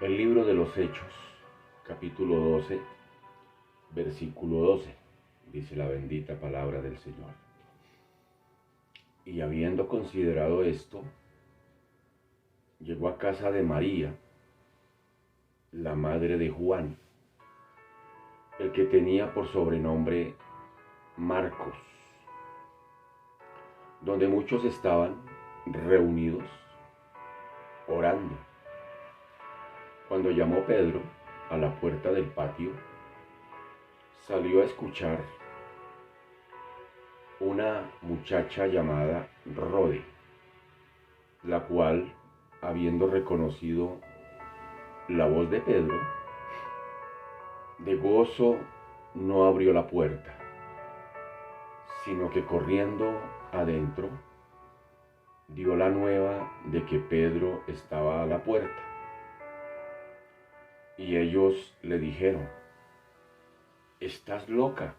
El libro de los Hechos, capítulo 12, versículo 12, dice la bendita palabra del Señor. Y habiendo considerado esto, llegó a casa de María, la madre de Juan, el que tenía por sobrenombre Marcos, donde muchos estaban reunidos orando. Cuando llamó Pedro a la puerta del patio, salió a escuchar una muchacha llamada Rode, la cual, habiendo reconocido la voz de Pedro, de gozo no abrió la puerta, sino que corriendo adentro, dio la nueva de que Pedro estaba a la puerta. Y ellos le dijeron: «¿Estás loca?».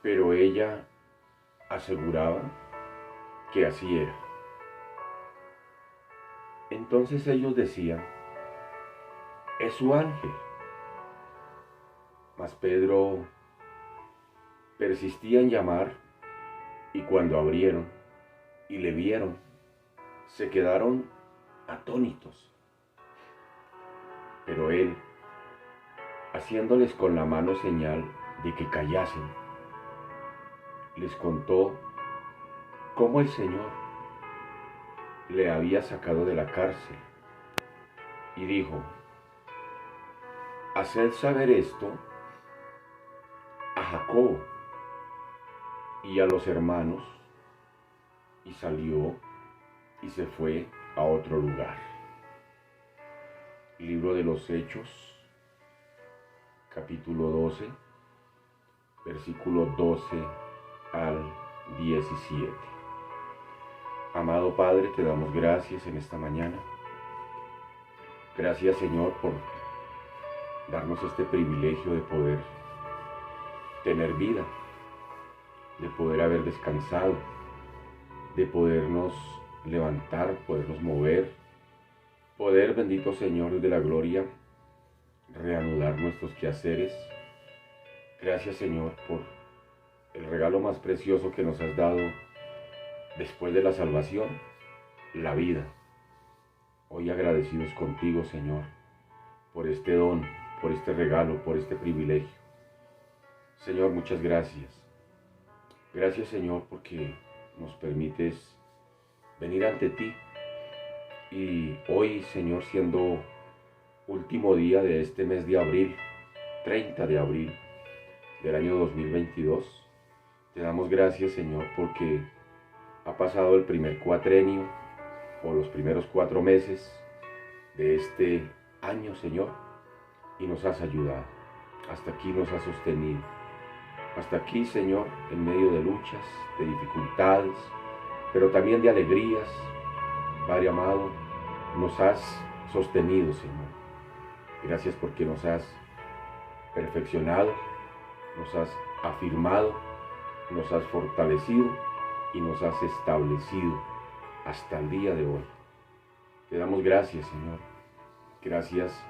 Pero ella aseguraba que así era. Entonces ellos decían: «Es su ángel». Mas Pedro persistía en llamar, y cuando abrieron y le vieron, se quedaron atónitos. Pero él, haciéndoles con la mano señal de que callasen, les contó cómo el Señor le había sacado de la cárcel, y dijo: «Haced saber esto a Jacobo y a los hermanos». Y salió y se fue a otro lugar. Libro de los Hechos, capítulo 12, versículo 12 al 17. Amado Padre, te damos gracias en esta mañana. Gracias, Señor, por darnos este privilegio de poder tener vida, de poder haber descansado, de podernos levantar, podernos mover, poder, bendito Señor de la gloria, reanudar nuestros quehaceres. Gracias, Señor, por el regalo más precioso que nos has dado después de la salvación, la vida. Hoy agradecidos contigo, Señor, por este don, por este regalo, por este privilegio. Señor, muchas gracias. Gracias, Señor, porque nos permites venir ante ti. Y hoy, Señor, siendo último día de este mes de abril, 30 de abril del año 2022, te damos gracias, Señor, porque ha pasado el primer cuatrenio, o los primeros 4 meses de este año, Señor, y nos has ayudado. Hasta aquí nos has sostenido. Hasta aquí, Señor, en medio de luchas, de dificultades, pero también de alegrías, Padre amado, nos has sostenido, Señor. Gracias porque nos has perfeccionado, nos has afirmado, nos has fortalecido y nos has establecido hasta el día de hoy. Te damos gracias, Señor. Gracias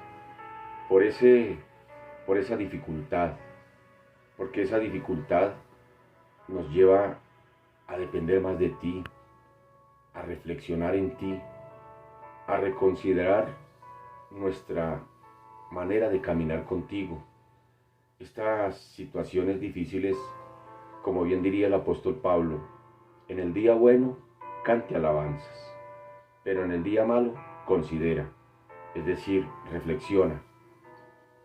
por esa dificultad, porque esa dificultad nos lleva a depender más de ti, a reflexionar en ti, a reconsiderar nuestra manera de caminar contigo. Estas situaciones difíciles, como bien diría el apóstol Pablo, en el día bueno cante alabanzas, pero en el día malo considera, es decir, reflexiona.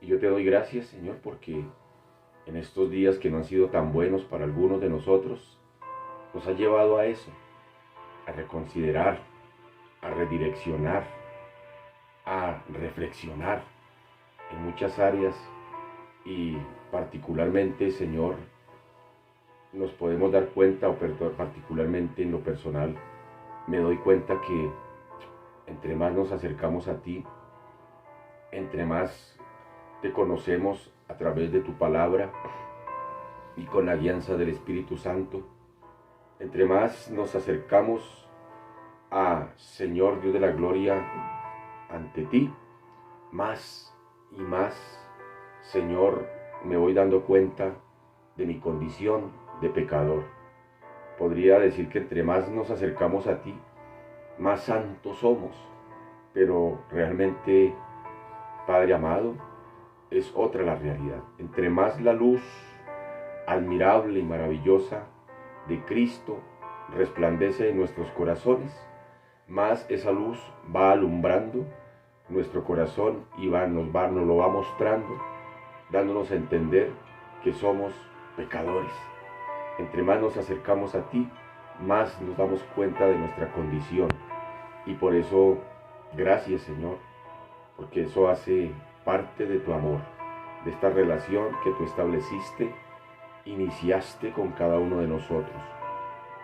Y yo te doy gracias, Señor, porque en estos días que no han sido tan buenos para algunos de nosotros, nos ha llevado a eso, a reconsiderar, a redireccionar, a reflexionar en muchas áreas, y particularmente, Señor, nos podemos dar cuenta, o particularmente en lo personal, me doy cuenta que entre más nos acercamos a ti, entre más te conocemos a través de tu palabra y con la guianza del Espíritu Santo, entre más nos acercamos a Señor Dios de la gloria ante ti, más y más, Señor, me voy dando cuenta de mi condición de pecador. Podría decir que entre más nos acercamos a ti, más santos somos, pero realmente, Padre amado, es otra la realidad. Entre más la luz admirable y maravillosa de Cristo resplandece en nuestros corazones, más esa luz va alumbrando nuestro corazón y nos lo va mostrando, dándonos a entender que somos pecadores. Entre más nos acercamos a ti, más nos damos cuenta de nuestra condición. Y por eso, gracias Señor, porque eso hace parte de tu amor, de esta relación que tú estableciste, iniciaste con cada uno de nosotros.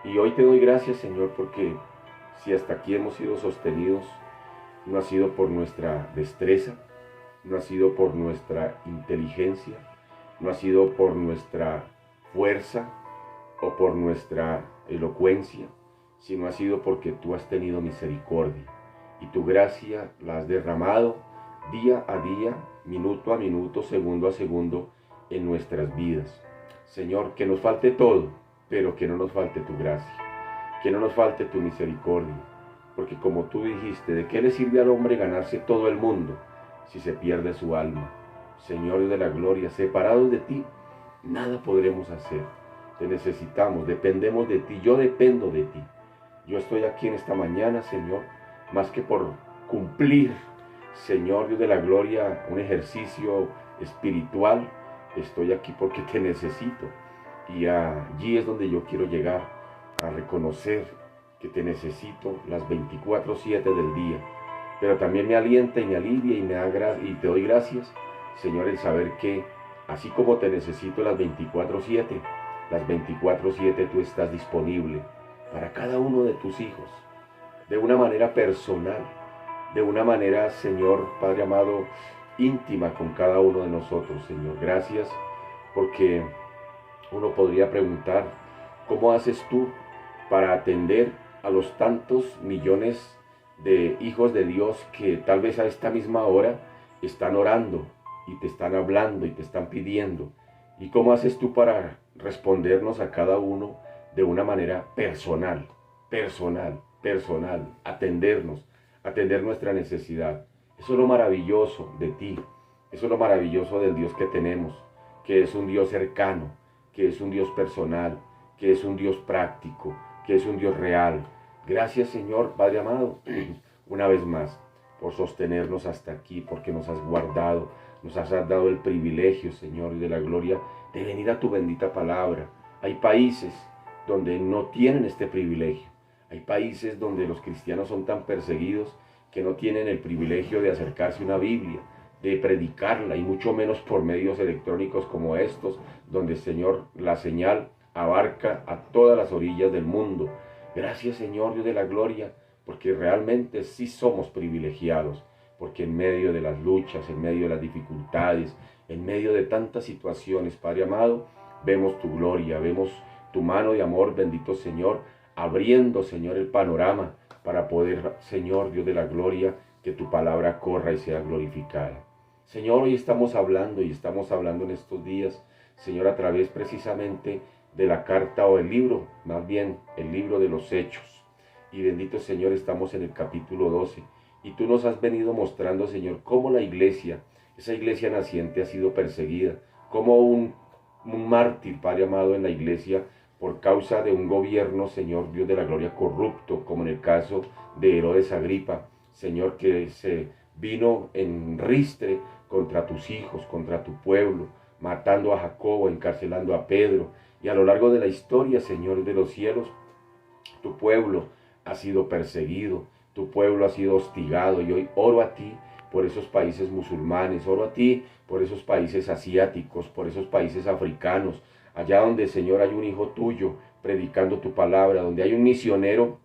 Y hoy te doy gracias Señor, porque si hasta aquí hemos sido sostenidos, no ha sido por nuestra destreza, no ha sido por nuestra inteligencia, no ha sido por nuestra fuerza o por nuestra elocuencia, sino ha sido porque tú has tenido misericordia y tu gracia la has derramado día a día, minuto a minuto, segundo a segundo en nuestras vidas. Señor, que nos falte todo, pero que no nos falte tu gracia, que no nos falte tu misericordia, porque como tú dijiste, ¿de qué le sirve al hombre ganarse todo el mundo si se pierde su alma? Señor de la gloria, separados de ti, nada podremos hacer. Te necesitamos, dependemos de ti, yo dependo de ti. Yo estoy aquí en esta mañana, Señor, más que por cumplir, Señor Dios de la gloria, un ejercicio espiritual. Estoy aquí porque te necesito. Y allí es donde yo quiero llegar, a reconocer que te necesito las 24/7 del día. Pero también me alienta y me alivia y te doy gracias, Señor, el saber que así como te necesito las 24/7 tú estás disponible para cada uno de tus hijos, de una manera personal, de una manera, Señor, Padre amado, íntima con cada uno de nosotros, Señor. Gracias, porque uno podría preguntar, ¿cómo haces tú para atender a los tantos millones de hijos de Dios que tal vez a esta misma hora están orando y te están hablando y te están pidiendo? ¿Y cómo haces tú para respondernos a cada uno de una manera personal, atender nuestra necesidad? Eso es lo maravilloso de ti, eso es lo maravilloso del Dios que tenemos, que es un Dios cercano, que es un Dios personal, que es un Dios práctico, que es un Dios real. Gracias, Señor, Padre amado, una vez más, por sostenernos hasta aquí, porque nos has guardado, nos has dado el privilegio, Señor, de la gloria, de venir a tu bendita palabra. Hay países donde no tienen este privilegio. Hay países donde los cristianos son tan perseguidos que no tienen el privilegio de acercarse a una Biblia, de predicarla, y mucho menos por medios electrónicos como estos, donde, Señor, la señal abarca a todas las orillas del mundo. Gracias, Señor, Dios de la gloria, porque realmente sí somos privilegiados, porque en medio de las luchas, en medio de las dificultades, en medio de tantas situaciones, Padre amado, vemos tu gloria, vemos tu mano de amor, bendito Señor, abriendo, Señor, el panorama para poder, Señor, Dios de la gloria, que tu palabra corra y sea glorificada. Señor, hoy estamos hablando en estos días, Señor, a través precisamente de la carta o el libro, más bien el libro de los Hechos. Y bendito Señor, estamos en el capítulo 12. Y tú nos has venido mostrando, Señor, cómo la iglesia, esa iglesia naciente, ha sido perseguida, como un mártir, Padre amado, en la iglesia, por causa de un gobierno, Señor, Dios de la gloria, corrupto, como en el caso de Herodes Agripa, Señor, que se vino en ristre contra tus hijos, contra tu pueblo, matando a Jacobo, encarcelando a Pedro. Y a lo largo de la historia, Señor de los cielos, tu pueblo ha sido perseguido, tu pueblo ha sido hostigado, y hoy oro a ti por esos países musulmanes, oro a ti por esos países asiáticos, por esos países africanos, allá donde, Señor, hay un hijo tuyo predicando tu palabra, donde hay un misionero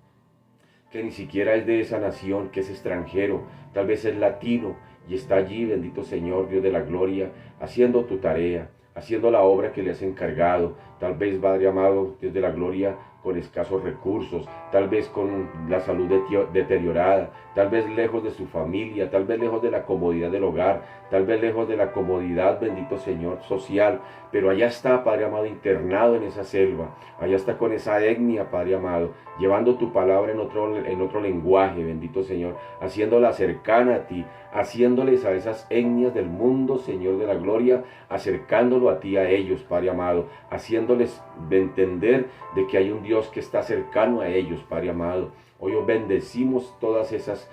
que ni siquiera es de esa nación, que es extranjero, tal vez es latino, y está allí, bendito Señor, Dios de la gloria, haciendo tu tarea, haciendo la obra que le has encargado. Tal vez, Padre amado, Dios de la gloria, con escasos recursos, tal vez con la salud deteriorada, tal vez lejos de su familia, tal vez lejos de la comodidad del hogar, tal vez lejos de la comodidad, bendito Señor, social, pero allá está, Padre amado, internado en esa selva, allá está con esa etnia, Padre amado, llevando tu palabra en otro lenguaje, bendito Señor, haciéndola cercana a ti, haciéndoles a esas etnias del mundo, Señor de la gloria, acercándolo a ti, a ellos, Padre amado, haciéndoles de entender de que hay un Dios que está cercano a ellos, Padre amado. Hoy os bendecimos todas esas,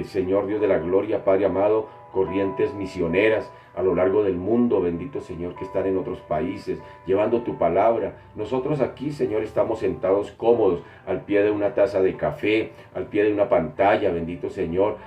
Señor Dios de la gloria, Padre amado, corrientes misioneras a lo largo del mundo, bendito Señor, que están en otros países, llevando tu palabra. Nosotros aquí, Señor, estamos sentados cómodos, al pie de una taza de café, al pie de una pantalla, bendito Señor,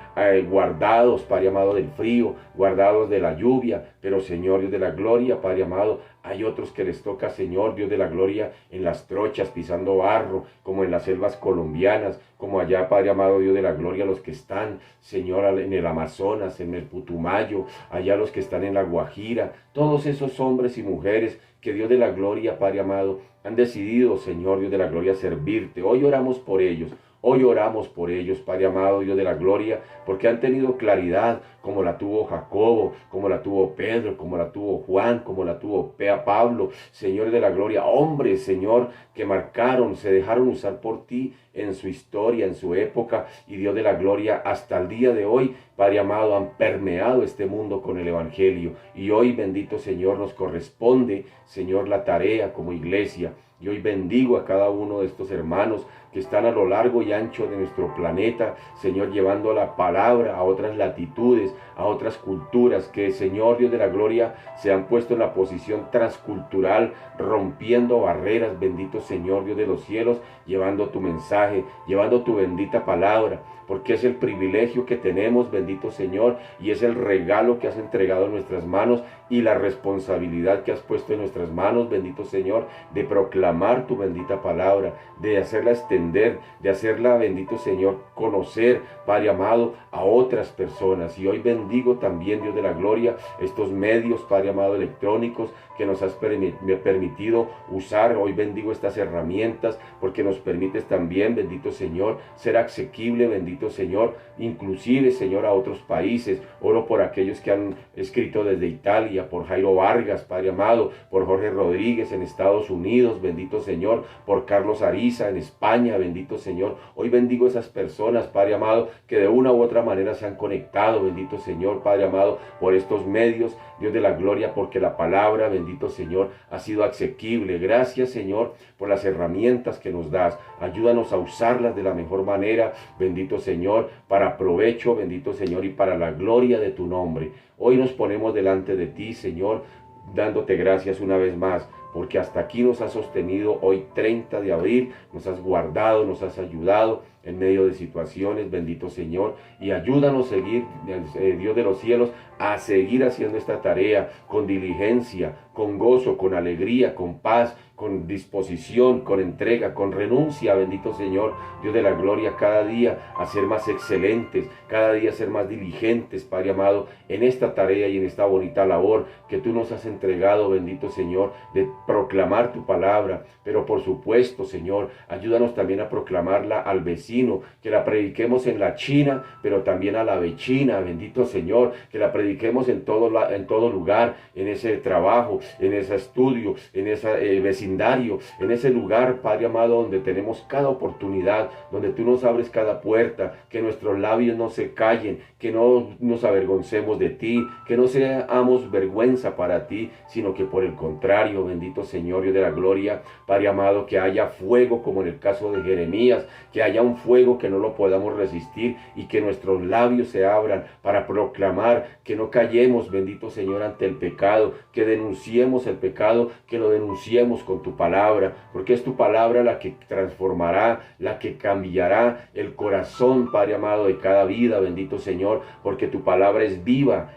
guardados, Padre amado, del frío, guardados de la lluvia, pero Señor, Dios de la gloria, Padre amado, hay otros que les toca, Señor, Dios de la gloria, en las trochas, pisando barro, como en las selvas colombianas, como allá, Padre amado, Dios de la gloria, los que están, Señor, en el Amazonas, en el Putumayo, allá los que están en la Guajira, todos esos hombres y mujeres que Dios de la gloria, Padre amado, han decidido, Señor, Dios de la gloria, servirte. Hoy oramos por ellos. Hoy oramos por ellos, Padre amado, Dios de la gloria, porque han tenido claridad como la tuvo Jacobo, como la tuvo Pedro, como la tuvo Juan, como la tuvo Pablo, Señor de la gloria, hombres, Señor, que marcaron, se dejaron usar por ti en su historia, en su época, y Dios de la gloria, hasta el día de hoy, Padre amado, han permeado este mundo con el Evangelio, y hoy, bendito Señor, nos corresponde, Señor, la tarea como iglesia. Y hoy bendigo a cada uno de estos hermanos que están a lo largo y ancho de nuestro planeta, Señor, llevando la palabra a otras latitudes, a otras culturas, que, Señor, Dios de la gloria, se han puesto en la posición transcultural, rompiendo barreras, bendito Señor, Dios de los cielos, llevando tu mensaje, llevando tu bendita palabra, porque es el privilegio que tenemos, bendito Señor, y es el regalo que has entregado en nuestras manos y la responsabilidad que has puesto en nuestras manos, bendito Señor, de proclamar tu bendita palabra, de hacerla extender, de hacerla, bendito Señor, conocer, Padre amado, a otras personas. Y hoy bendigo también, Dios de la gloria, estos medios, Padre amado, electrónicos que nos has permitido usar. Hoy bendigo estas herramientas porque nos permites también, bendito Señor, ser asequible, bendito Señor, inclusive, Señor, a otros países. Oro por aquellos que han escrito desde Italia, por Jairo Vargas, Padre amado, por Jorge Rodríguez en Estados Unidos, bendito Señor, por Carlos Ariza en España, bendito Señor. Hoy bendigo esas personas, Padre amado, que de una u otra manera se han conectado, bendito Señor, Padre amado, por estos medios, Dios de la gloria, porque la palabra, bendito Señor, ha sido asequible. Gracias, Señor, por las herramientas que nos das. Ayúdanos a usarlas de la mejor manera, bendito Señor, para provecho, bendito Señor, y para la gloria de tu nombre. Hoy nos ponemos delante de ti, Señor, dándote gracias una vez más, porque hasta aquí nos has sostenido. Hoy 30 de abril, nos has guardado, nos has ayudado en medio de situaciones, bendito Señor, y ayúdanos a seguir, Dios de los cielos, a seguir haciendo esta tarea con diligencia, con gozo, con alegría, con paz, con disposición, con entrega, con renuncia, bendito Señor, Dios de la gloria, cada día a ser más excelentes, cada día a ser más diligentes, Padre amado, en esta tarea y en esta bonita labor que tú nos has entregado, bendito Señor, de proclamar tu palabra. Pero por supuesto, Señor, ayúdanos también a proclamarla al vecino, que la prediquemos en la China, pero también a la vecina, bendito Señor, que la prediquemos en todo lugar, en ese trabajo, en ese estudio, en ese vecindario, en ese lugar, Padre amado, donde tenemos cada oportunidad, donde tú nos abres cada puerta, que nuestros labios no se callen, que no nos avergoncemos de ti, que no seamos vergüenza para ti, sino que por el contrario, bendito Señor, Dios de la gloria, Padre amado, que haya fuego como en el caso de Jeremías, que haya un fuego que no lo podamos resistir y que nuestros labios se abran para proclamar, que no callemos, bendito Señor, ante el pecado, que denunciemos el pecado, que lo denunciemos con tu palabra, porque es tu palabra la que transformará, la que cambiará el corazón, Padre amado, de cada vida, bendito Señor, porque tu palabra es viva,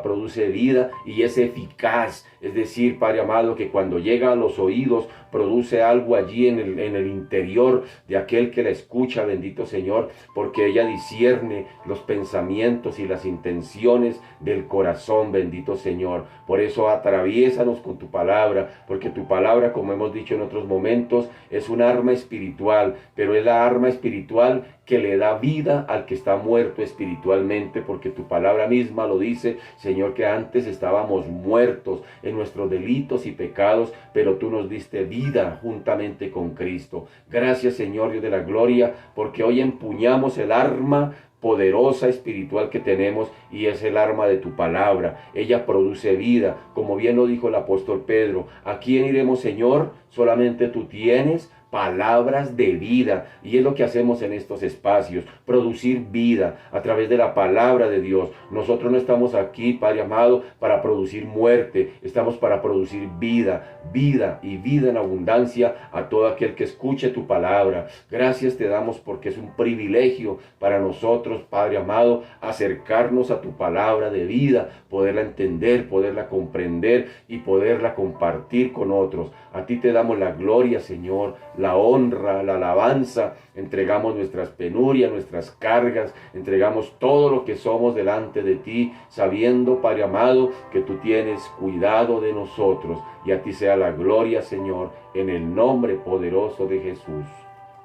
produce vida y es eficaz. Es decir, Padre amado, que cuando llega a los oídos produce algo allí en el interior de aquel que la escucha, bendito Señor, porque ella discierne los pensamientos y las intenciones del corazón, bendito Señor. Por eso atraviésanos con tu palabra, porque tu palabra, como hemos dicho en otros momentos, es un arma espiritual, pero es la arma espiritual que le da vida al que está muerto espiritualmente, porque tu palabra misma lo dice, Señor, que antes estábamos muertos en nuestros delitos y pecados, pero tú nos diste vida juntamente con Cristo. Gracias, Señor Dios de la gloria, porque hoy empuñamos el arma poderosa espiritual que tenemos, y es el arma de tu palabra. Ella produce vida, como bien lo dijo el apóstol Pedro. ¿A quién iremos, Señor? Solamente tú tienes palabras de vida, y es lo que hacemos en estos espacios, producir vida a través de la palabra de Dios. Nosotros no estamos aquí, Padre amado, para producir muerte, estamos para producir vida, vida y vida en abundancia a todo aquel que escuche tu palabra. Gracias te damos porque es un privilegio para nosotros, Padre amado, acercarnos a tu palabra de vida, poderla entender, poderla comprender y poderla compartir con otros. A ti te damos la gloria, Señor, la honra, la alabanza. Entregamos nuestras penurias, nuestras cargas, entregamos todo lo que somos delante de ti, sabiendo, Padre amado, que tú tienes cuidado de nosotros. Y a ti sea la gloria, Señor, en el nombre poderoso de Jesús.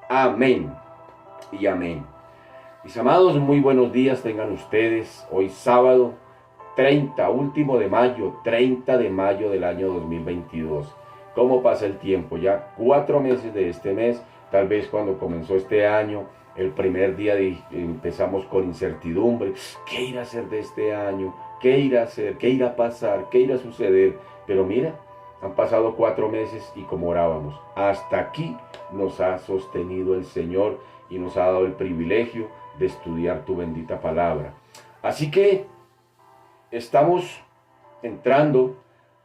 Amén y amén. Mis amados, muy buenos días tengan ustedes. Hoy sábado 30, último de mayo, 30 de mayo del año 2022. ¿Cómo pasa el tiempo? Ya 4 meses de este mes. Tal vez cuando comenzó este año, el primer día empezamos con incertidumbre. ¿Qué irá a hacer de este año? ¿Qué irá a hacer? ¿Qué irá a pasar? ¿Qué irá a suceder? Pero mira, han pasado 4 meses y como orábamos, hasta aquí nos ha sostenido el Señor y nos ha dado el privilegio de estudiar tu bendita palabra. Así que estamos entrando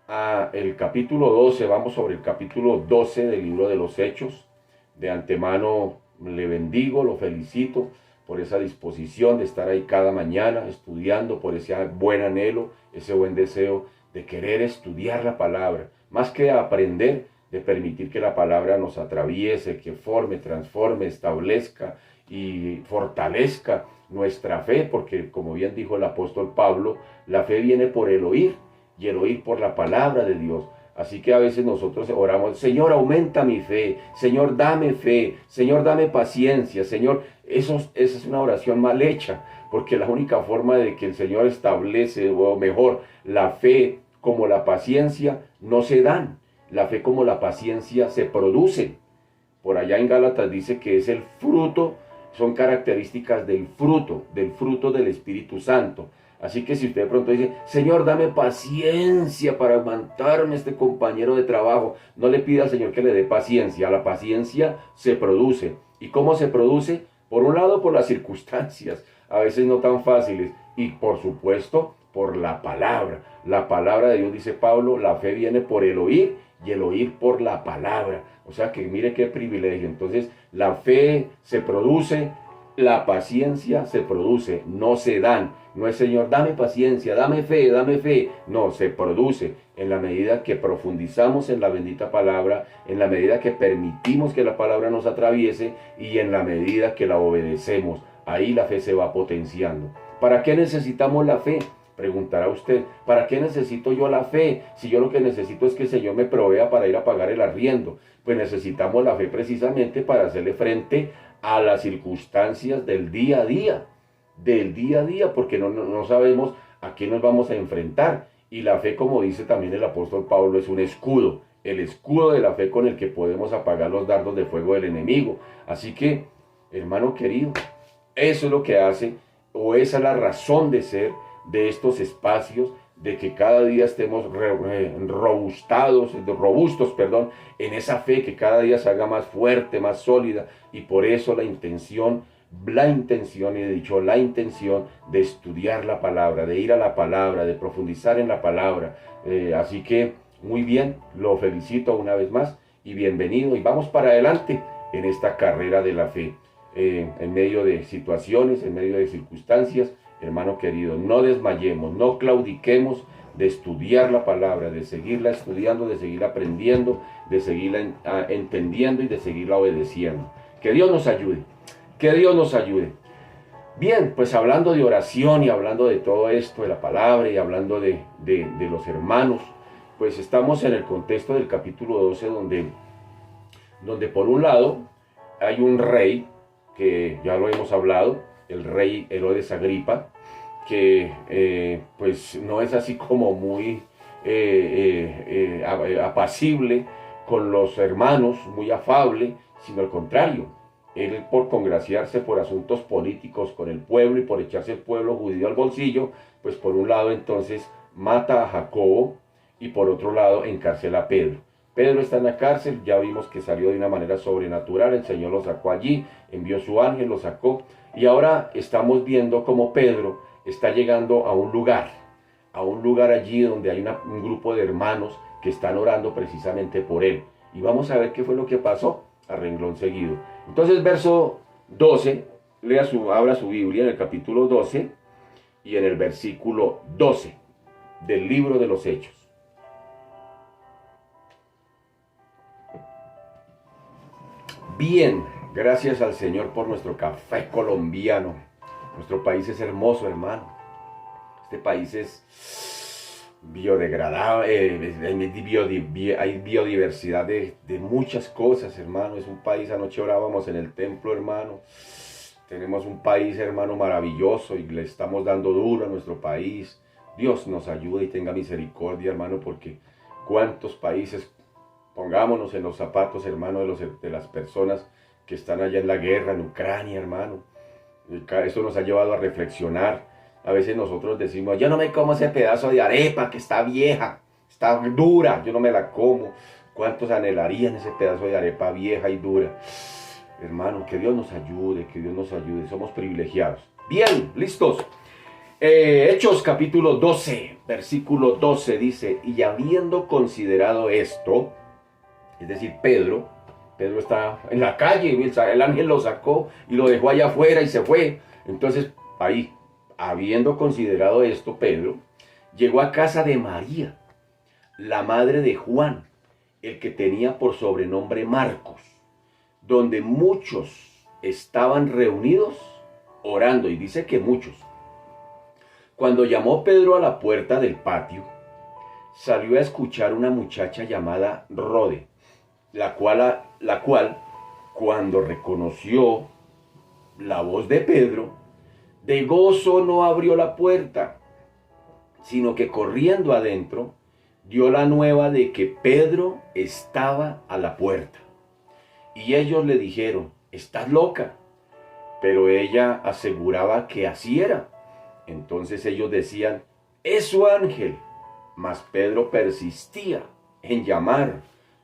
a el capítulo 12, vamos sobre el capítulo 12 del libro de los Hechos. De antemano le bendigo, lo felicito por esa disposición de estar ahí cada mañana estudiando, por ese buen anhelo, ese buen deseo de querer estudiar la palabra, más que aprender, de permitir que la palabra nos atraviese, que forme, transforme, establezca y fortalezca nuestra fe, porque como bien dijo el apóstol Pablo, la fe viene por el oír y el oír por la palabra de Dios. Así que a veces nosotros oramos, Señor, aumenta mi fe, Señor, dame fe, Señor, dame paciencia, Señor. Esa es una oración mal hecha, porque la única forma de que el Señor establece, o mejor, la fe como la paciencia, no se dan. La fe como la paciencia se producen. Por allá en Gálatas dice que es el fruto, son características del fruto del Espíritu Santo. Así que si usted de pronto dice, Señor, dame paciencia para aguantarme este compañero de trabajo, no le pida al Señor que le dé paciencia. La paciencia se produce. ¿Y cómo se produce? Por un lado, por las circunstancias, a veces no tan fáciles, y por supuesto, por la palabra. La palabra de Dios, dice Pablo, la fe viene por el oír y el oír por la palabra. O sea que mire qué privilegio. Entonces, la fe se produce, la paciencia se produce, no se dan. No es, Señor, dame paciencia, dame fe, dame fe. No, se produce en la medida que profundizamos en la bendita palabra, en la medida que permitimos que la palabra nos atraviese y en la medida que la obedecemos. Ahí la fe se va potenciando. ¿Para qué necesitamos la fe? Preguntará usted, ¿para qué necesito yo la fe? Si yo lo que necesito es que el Señor me provea para ir a pagar el arriendo. Pues necesitamos la fe precisamente para hacerle frente a las circunstancias del día a día. Porque no sabemos a qué nos vamos a enfrentar. Y la fe, como dice también el apóstol Pablo, es un escudo. El escudo de la fe con el que podemos apagar los dardos de fuego del enemigo. Así que, hermano querido, eso es lo que hace, o esa es la razón de ser de estos espacios, de que cada día estemos robustos, en esa fe, que cada día se haga más fuerte, más sólida. Y por eso la intención de estudiar la palabra, de ir a la palabra, de profundizar en la palabra. Así que muy bien, lo felicito una vez más y bienvenido, y vamos para adelante en esta carrera de la fe, en medio de situaciones, en medio de circunstancias. Hermano querido, no desmayemos, no claudiquemos, de estudiar la palabra, de seguirla estudiando, de seguirla aprendiendo, de seguirla entendiendo y de seguirla obedeciendo. Que Dios nos ayude, que Dios nos ayude. Bien, pues hablando de oración y hablando de todo esto, de la palabra y hablando de los hermanos, pues estamos en el contexto del capítulo 12 donde por un lado hay un rey, que ya lo hemos hablado, el rey Herodes Agripa, que pues no es así como muy apacible con los hermanos, muy afable, sino al contrario. Él, por congraciarse por asuntos políticos con el pueblo y por echarse el pueblo judío al bolsillo, pues por un lado entonces mata a Jacobo y por otro lado encarcela a Pedro. Pedro está en la cárcel, ya vimos que salió de una manera sobrenatural, el Señor lo sacó allí, envió su ángel, lo sacó, y ahora estamos viendo cómo Pedro está llegando a un lugar allí donde hay un grupo de hermanos que están orando precisamente por él. Y vamos a ver qué fue lo que pasó a renglón seguido. Entonces, verso 12, abra su Biblia en el capítulo 12 y en el versículo 12 del libro de los Hechos. Bien, gracias al Señor por nuestro café colombiano. Nuestro país es hermoso, hermano. Este país es biodegradable, hay biodiversidad de muchas cosas, hermano. Es un país, anoche orábamos en el templo, hermano. Tenemos un país, hermano, maravilloso y le estamos dando duro a nuestro país. Dios nos ayude y tenga misericordia, hermano, porque cuántos países, pongámonos en los zapatos, hermano, de las personas que están allá en la guerra, en Ucrania, hermano. Eso nos ha llevado a reflexionar. A veces nosotros decimos, yo no me como ese pedazo de arepa que está vieja, está dura, yo no me la como. ¿Cuántos anhelarían ese pedazo de arepa vieja y dura? Hermano, que Dios nos ayude, que Dios nos ayude. Somos privilegiados. Bien, listos. Hechos capítulo 12, versículo 12 dice, y habiendo considerado esto, es decir, Pedro está en la calle, el ángel lo sacó y lo dejó allá afuera y se fue. Entonces, ahí, habiendo considerado esto, Pedro llegó a casa de María, la madre de Juan, el que tenía por sobrenombre Marcos, donde muchos estaban reunidos orando, y dice que muchos. Cuando llamó Pedro a la puerta del patio, salió a escuchar una muchacha llamada Rode, la cual, cuando reconoció la voz de Pedro, de gozo no abrió la puerta, sino que corriendo adentro, dio la nueva de que Pedro estaba a la puerta. Y ellos le dijeron, ¿estás loca? Pero ella aseguraba que así era. Entonces ellos decían, es su ángel. Mas Pedro persistía en llamar,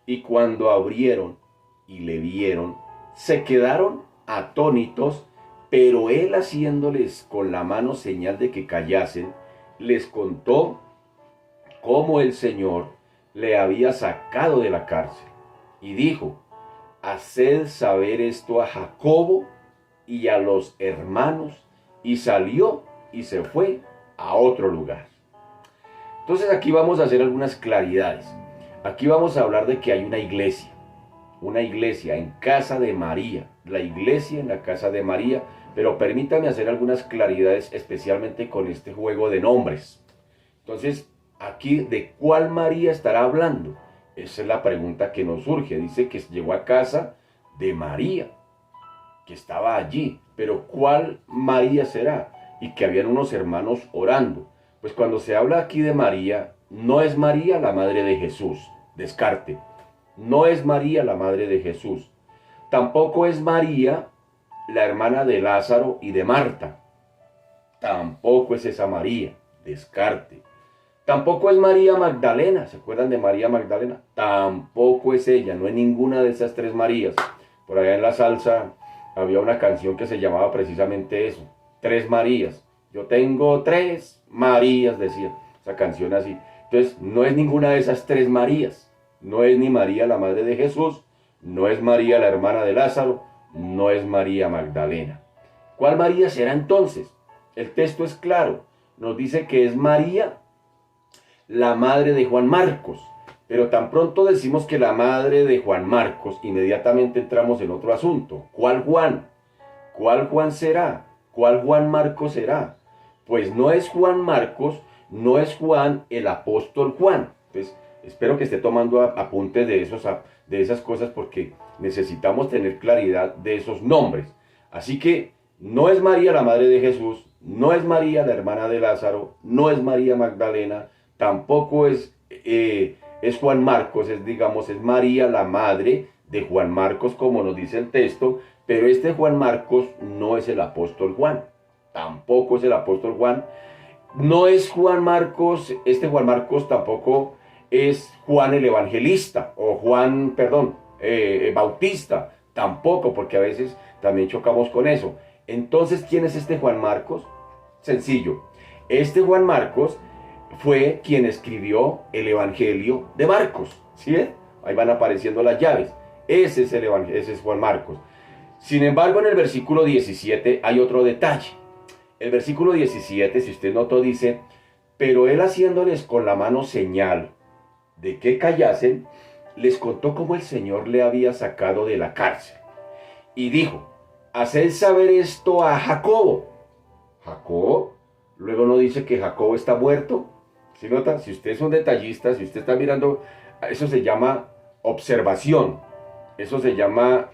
y cuando abrieron y le vieron, se quedaron atónitos, pero él, haciéndoles con la mano señal de que callasen, les contó cómo el Señor le había sacado de la cárcel. Y dijo, haced saber esto a Jacobo y a los hermanos. Y salió y se fue a otro lugar. Entonces aquí vamos a hacer algunas claridades. Aquí vamos a hablar de que hay una iglesia en casa de María, la iglesia en la casa de María, pero permítame hacer algunas claridades, especialmente con este juego de nombres. Entonces, aquí, ¿de cuál María estará hablando? Esa es la pregunta que nos surge. Dice que llegó a casa de María, que estaba allí, pero ¿cuál María será? Y que habían unos hermanos orando. Pues cuando se habla aquí de María, no es María la madre de Jesús, descarte. No es María la madre de Jesús. Tampoco es María la hermana de Lázaro y de Marta. Tampoco es esa María, descarte. Tampoco es María Magdalena. ¿Se acuerdan de María Magdalena? Tampoco es ella, no es ninguna de esas tres Marías. Por allá en la salsa había una canción que se llamaba precisamente eso, Tres Marías. Yo tengo tres Marías, decía esa canción así. Entonces, no es ninguna de esas tres Marías. No es ni María la madre de Jesús, no es María la hermana de Lázaro, no es María Magdalena. ¿Cuál María será entonces? El texto es claro. Nos dice que es María, la madre de Juan Marcos. Pero tan pronto decimos que la madre de Juan Marcos, inmediatamente entramos en otro asunto. ¿Cuál Juan? ¿Cuál Juan será? ¿Cuál Juan Marcos será? Pues no es Juan Marcos, no es Juan el apóstol Juan. Entonces, espero que esté tomando apuntes de esas cosas porque necesitamos tener claridad de esos nombres. Así que no es María la madre de Jesús, no es María la hermana de Lázaro, no es María Magdalena, tampoco es Juan Marcos, es María la madre de Juan Marcos, como nos dice el texto, pero este Juan Marcos no es el apóstol Juan, tampoco es el apóstol Juan, no es Juan Marcos, este Juan Marcos tampoco es Juan el Evangelista, o Juan, perdón, Bautista, tampoco, porque a veces también chocamos con eso. Entonces, ¿quién es este Juan Marcos? Sencillo, este Juan Marcos fue quien escribió el Evangelio de Marcos, ¿sí ven? Ahí van apareciendo las llaves, ese es Juan Marcos. Sin embargo, en el versículo 17 hay otro detalle. El versículo 17, si usted notó, dice, pero él haciéndoles con la mano señal de que callasen, les contó cómo el Señor le había sacado de la cárcel. Y dijo, haced saber esto a Jacobo. ¿Jacobo? Luego no dice que Jacobo está muerto. ¿Sí nota? Si usted es un detallista, si usted está mirando, eso se llama observación. Eso se llama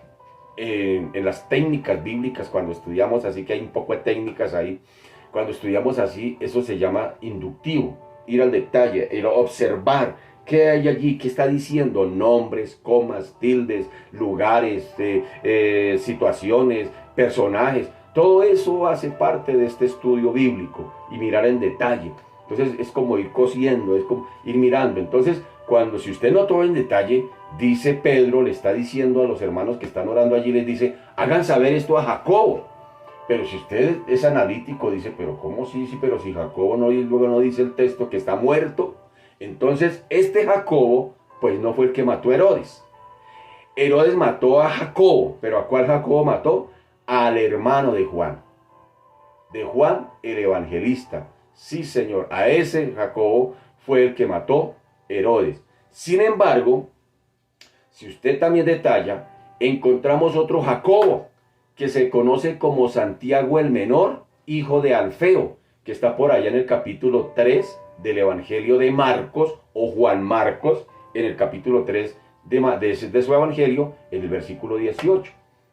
en las técnicas bíblicas, cuando estudiamos así, que hay un poco de técnicas ahí, cuando estudiamos así, eso se llama inductivo, ir al detalle, ir a observar qué hay allí, qué está diciendo, nombres, comas, tildes, lugares, situaciones, personajes, todo eso hace parte de este estudio bíblico y mirar en detalle. Entonces es como ir cosiendo, es como ir mirando. Entonces, si usted notó en detalle, dice Pedro, le está diciendo a los hermanos que están orando allí, les dice, hagan saber esto a Jacobo. Pero si usted es analítico, dice, pero ¿cómo sí? Pero si Jacobo luego no dice el texto que está muerto. Entonces, este Jacobo, pues no fue el que mató a Herodes. Herodes mató a Jacobo, pero ¿a cuál Jacobo mató? Al hermano de Juan el evangelista. Sí, señor, a ese Jacobo fue el que mató Herodes. Sin embargo, si usted también detalla, encontramos otro Jacobo, que se conoce como Santiago el Menor, hijo de Alfeo, que está por allá en el capítulo 3 del Evangelio de Marcos, o Juan Marcos, en el capítulo 3 de su Evangelio, en el versículo 18.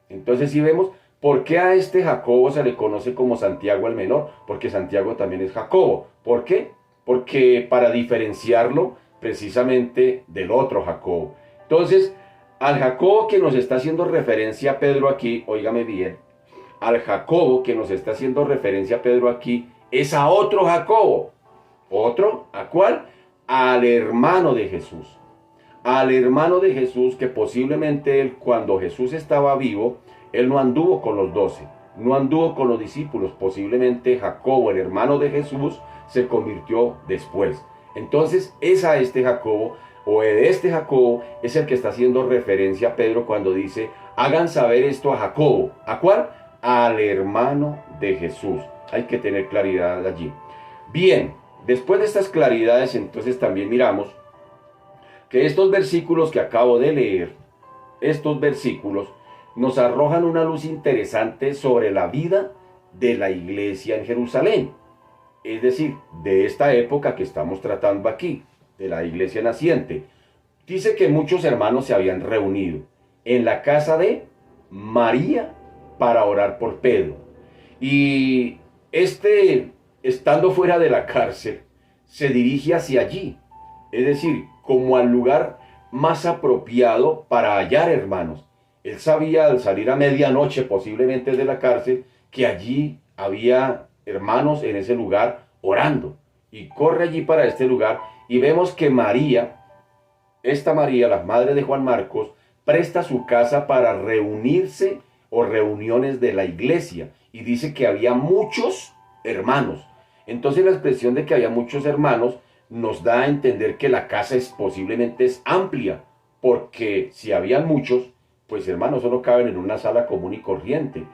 Entonces, si vemos, ¿por qué a este Jacobo se le conoce como Santiago el Menor? Porque Santiago también es Jacobo. ¿Por qué? Porque para diferenciarlo precisamente del otro Jacobo. Entonces, al Jacobo que nos está haciendo referencia Pedro aquí, óigame bien, al Jacobo que nos está haciendo referencia Pedro aquí, es a otro Jacobo. ¿Otro? ¿A cuál? Al hermano de Jesús. Al hermano de Jesús que posiblemente él, cuando Jesús estaba vivo, él no anduvo con los 12, no anduvo con los discípulos. Posiblemente Jacobo, el hermano de Jesús, se convirtió después. Entonces es a este Jacobo, o de este Jacobo, es el que está haciendo referencia a Pedro cuando dice, hagan saber esto a Jacobo. ¿A cuál? Al hermano de Jesús. Hay que tener claridad allí. Bien, después de estas claridades, entonces también miramos que estos versículos que acabo de leer, estos versículos nos arrojan una luz interesante sobre la vida de la iglesia en Jerusalén. Es decir, de esta época que estamos tratando aquí, de la iglesia naciente. Dice que muchos hermanos se habían reunido en la casa de María para orar por Pedro. Y estando fuera de la cárcel, se dirige hacia allí. Es decir, como al lugar más apropiado para hallar hermanos. Él sabía al salir a medianoche posiblemente de la cárcel que allí había hermanos en ese lugar orando. Y corre allí para este lugar y vemos que María, esta María, la madre de Juan Marcos, presta su casa para reunirse o reuniones de la iglesia. Y dice que había muchos hermanos. Entonces la expresión de que había muchos hermanos nos da a entender que la casa posiblemente es amplia. Porque si habían muchos, pues hermanos, solo caben en una sala común y corriente.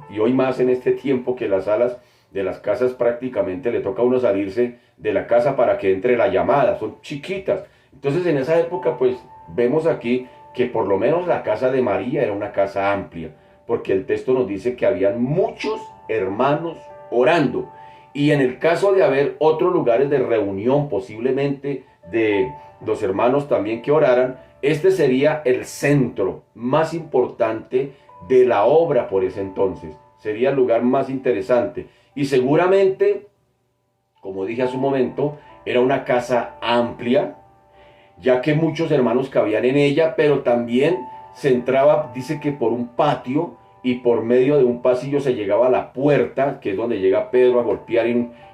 Y hoy más en este tiempo que las salas de las casas prácticamente le toca a uno salirse de la casa para que entre la llamada, son chiquitas. Entonces en esa época pues vemos aquí que por lo menos la casa de María era una casa amplia, porque el texto nos dice que habían muchos hermanos orando. Y en el caso de haber otros lugares de reunión, posiblemente de los hermanos también que oraran, este sería el centro más importante de la obra por ese entonces. Sería el lugar más interesante. Y seguramente, como dije hace un momento, era una casa amplia, ya que muchos hermanos cabían en ella, pero también se entraba, dice que por un patio, y por medio de un pasillo se llegaba a la puerta, que es donde llega Pedro a golpear,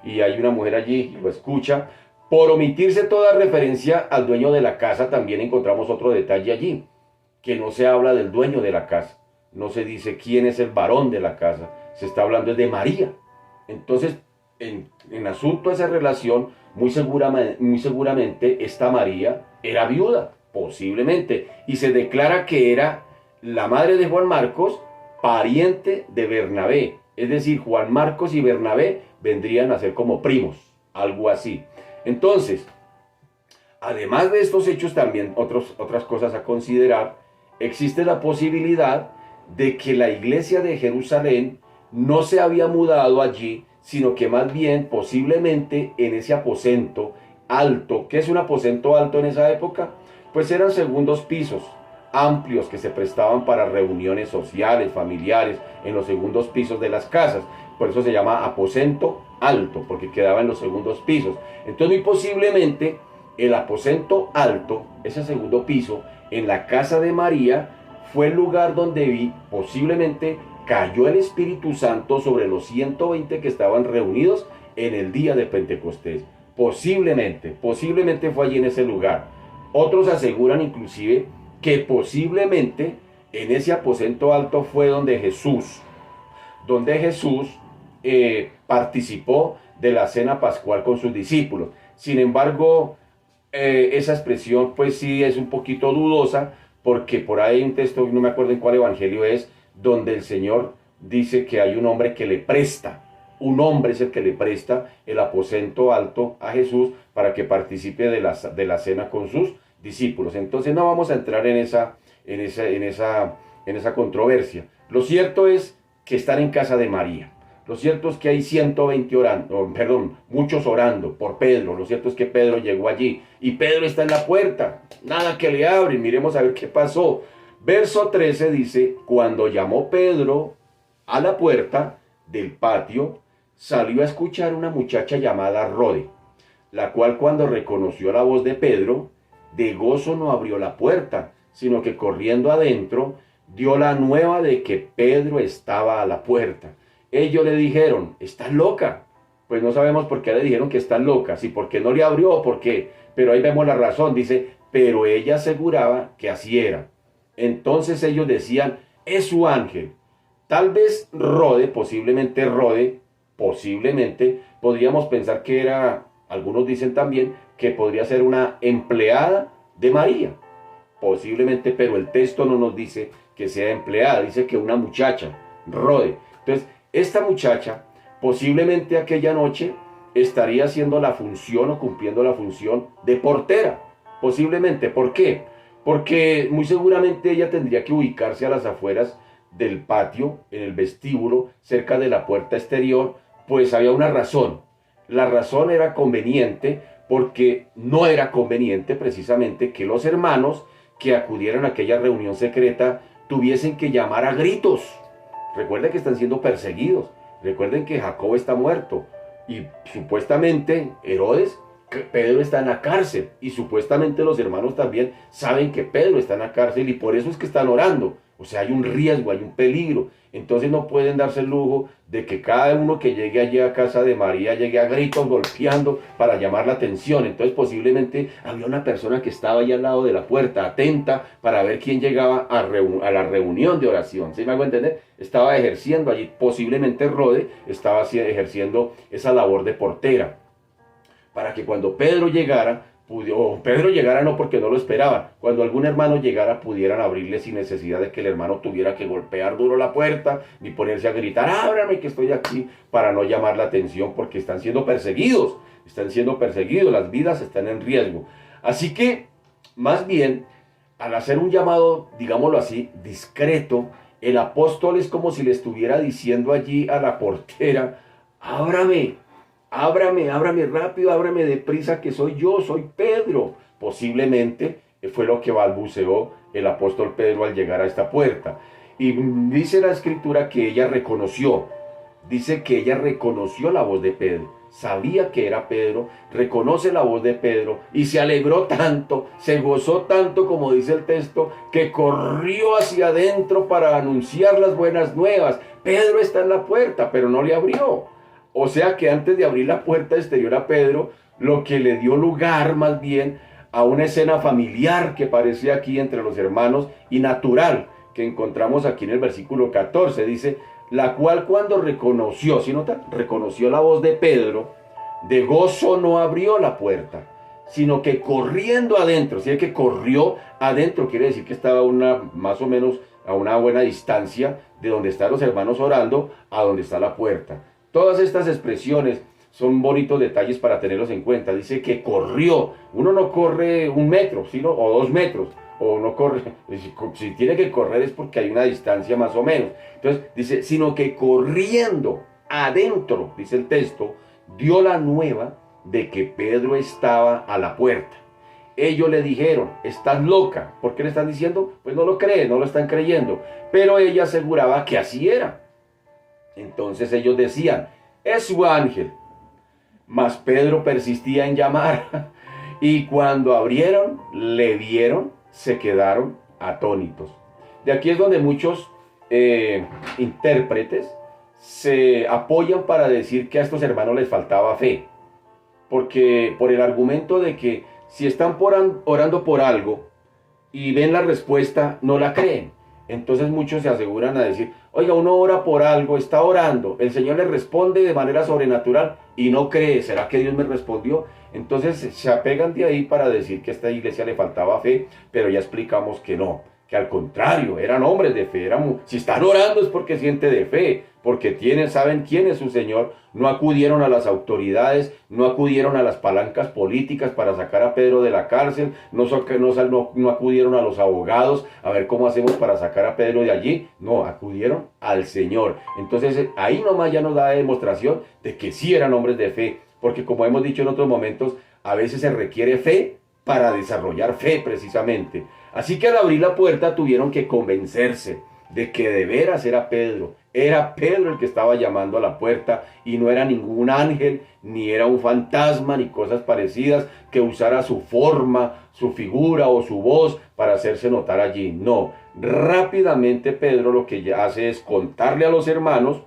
y hay una mujer allí y lo escucha. Por omitirse toda referencia al dueño de la casa, también encontramos otro detalle allí, que no se habla del dueño de la casa, no se dice quién es el varón de la casa, se está hablando de María. Entonces, en asunto a esa relación, muy seguramente esta María era viuda, posiblemente, y se declara que era la madre de Juan Marcos, pariente de Bernabé, es decir, Juan Marcos y Bernabé vendrían a ser como primos, algo así. Entonces, además de estos hechos, también otras cosas a considerar. Existe la posibilidad de que la iglesia de Jerusalén no se había mudado allí, sino que más bien posiblemente en ese aposento alto. ¿Qué es un aposento alto en esa época? Pues eran segundos pisos amplios que se prestaban para reuniones sociales, familiares, en los segundos pisos de las casas. Por eso se llama aposento alto, porque quedaba en los segundos pisos. Entonces muy posiblemente el aposento alto, ese segundo piso, en la casa de María, fue el lugar donde posiblemente cayó el Espíritu Santo sobre los 120 que estaban reunidos en el día de Pentecostés. Posiblemente fue allí en ese lugar. Otros aseguran inclusive que posiblemente en ese aposento alto fue donde Jesús participó de la cena pascual con sus discípulos. Sin embargo, esa expresión pues sí es un poquito dudosa, porque por ahí hay un texto, no me acuerdo en cuál evangelio es, donde el Señor dice que hay un hombre que le presta, un hombre es el que le presta el aposento alto a Jesús para que participe de la cena con sus discípulos. Entonces no vamos a entrar en esa controversia. Lo cierto es que están en casa de María. Lo cierto es que hay 120 muchos orando por Pedro. Lo cierto es que Pedro llegó allí y Pedro está en la puerta. Nada que le abren. Miremos a ver qué pasó. Verso 13 dice: cuando llamó Pedro a la puerta del patio, salió a escuchar una muchacha llamada Rode, la cual, cuando reconoció la voz de Pedro, de gozo no abrió la puerta, sino que corriendo adentro dio la nueva de que Pedro estaba a la puerta. Ellos le dijeron: ¿estás loca? Pues no sabemos por qué le dijeron que está loca, si porque no le abrió o por qué, pero ahí vemos la razón. Dice: pero ella aseguraba que así era. Entonces ellos decían: es su ángel. Tal vez Rode, posiblemente podríamos pensar que era, algunos dicen también que podría ser una empleada de María, posiblemente, pero el texto no nos dice que sea empleada, dice que una muchacha, Rode. Entonces, esta muchacha posiblemente aquella noche estaría haciendo la función o cumpliendo la función de portera, posiblemente. ¿Por qué? Porque muy seguramente ella tendría que ubicarse a las afueras del patio, en el vestíbulo, cerca de la puerta exterior, pues había una razón. La razón era conveniente, porque no era conveniente precisamente que los hermanos que acudieran a aquella reunión secreta tuviesen que llamar a gritos. Recuerden que están siendo perseguidos. Recuerden que Jacobo está muerto. Y supuestamente Pedro está en la cárcel. Y supuestamente los hermanos también saben que Pedro está en la cárcel, y por eso es que están orando. O sea, hay un riesgo, hay un peligro. Entonces no pueden darse el lujo de que cada uno que llegue allí a casa de María llegue a gritos, golpeando para llamar la atención. Entonces posiblemente había una persona que estaba allí al lado de la puerta, atenta para ver quién llegaba a la reunión de oración. ¿Sí me hago entender? Estaba ejerciendo allí, posiblemente Rode estaba ejerciendo esa labor de portera, para que cuando Pedro llegara o Pedro llegara no porque no lo esperaban, cuando algún hermano llegara pudieran abrirle sin necesidad de que el hermano tuviera que golpear duro la puerta, ni ponerse a gritar, ábrame que estoy aquí, para no llamar la atención, porque están siendo perseguidos, las vidas están en riesgo. Así que, más bien, al hacer un llamado, digámoslo así, discreto, el apóstol es como si le estuviera diciendo allí a la portera, ábrame, ábrame rápido, ábrame deprisa que soy yo, soy Pedro. Posiblemente fue lo que balbuceó el apóstol Pedro al llegar a esta puerta. Y dice la escritura que ella reconoció, la voz de Pedro. Sabía que era Pedro, reconoce la voz de Pedro y se alegró tanto, se gozó tanto, como dice el texto, que corrió hacia adentro para anunciar las buenas nuevas. Pedro está en la puerta, pero no le abrió. O sea que antes de abrir la puerta exterior a Pedro, lo que le dio lugar más bien a una escena familiar que parece aquí entre los hermanos y natural, que encontramos aquí en el versículo 14, dice, la cual cuando reconoció, ¿sí nota? Reconoció la voz de Pedro, de gozo no abrió la puerta, sino que corriendo adentro, si es que corrió adentro, quiere decir que estaba más o menos a una buena distancia de donde están los hermanos orando, a donde está la puerta. Todas estas expresiones son bonitos detalles para tenerlos en cuenta. Dice que corrió, uno no corre 1 metro, sino, o 2 metros, o no corre, si tiene que correr es porque hay una distancia más o menos. Entonces dice, sino que corriendo adentro, dice el texto, dio la nueva de que Pedro estaba a la puerta. Ellos le dijeron, estás loca. ¿Por qué le están diciendo? Pues no lo creen, no lo están creyendo. Pero ella aseguraba que así era. Entonces ellos decían, es su ángel. Mas Pedro persistía en llamar. Y cuando abrieron, le vieron, se quedaron atónitos. De aquí es donde muchos intérpretes se apoyan para decir que a estos hermanos les faltaba fe. Porque por el argumento de que si están orando por algo y ven la respuesta, no la creen. Entonces muchos se aseguran a decir, oiga, uno ora por algo, está orando, el Señor le responde de manera sobrenatural y no cree, ¿será que Dios me respondió? Entonces se apegan de ahí para decir que a esta iglesia le faltaba fe, pero ya explicamos que no, que al contrario, eran hombres de fe, si están orando es porque sienten de fe, porque saben quién es su Señor, no acudieron a las autoridades, no acudieron a las palancas políticas para sacar a Pedro de la cárcel, no acudieron a los abogados a ver cómo hacemos para sacar a Pedro de allí, no, acudieron al Señor. Entonces ahí nomás ya nos da demostración de que sí eran hombres de fe, porque como hemos dicho en otros momentos, a veces se requiere fe para desarrollar fe precisamente. Así que al abrir la puerta tuvieron que convencerse de que de veras era Pedro el que estaba llamando a la puerta y no era ningún ángel, ni era un fantasma, ni cosas parecidas que usara su forma, su figura o su voz para hacerse notar allí. No, rápidamente Pedro lo que hace es contarle a los hermanos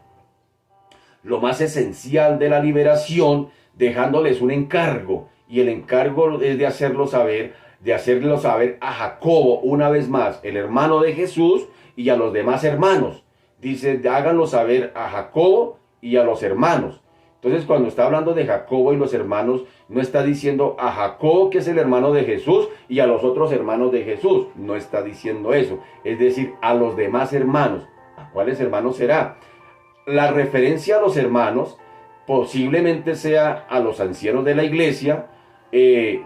lo más esencial de la liberación, dejándoles un encargo, y el encargo es de hacerlo saber a Jacobo, una vez más, el hermano de Jesús, y a los demás hermanos. Dice, háganlo saber a Jacobo y a los hermanos. Entonces, cuando está hablando de Jacobo y los hermanos, no está diciendo a Jacobo, que es el hermano de Jesús, y a los otros hermanos de Jesús. No está diciendo eso. Es decir, a los demás hermanos. ¿A cuáles hermanos será? La referencia a los hermanos posiblemente sea a los ancianos de la iglesia,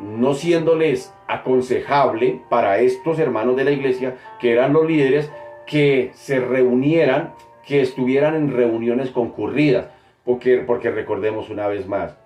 no siéndoles aconsejable para estos hermanos de la iglesia, que eran los líderes, que se reunieran, que estuvieran en reuniones concurridas, porque recordemos una vez más,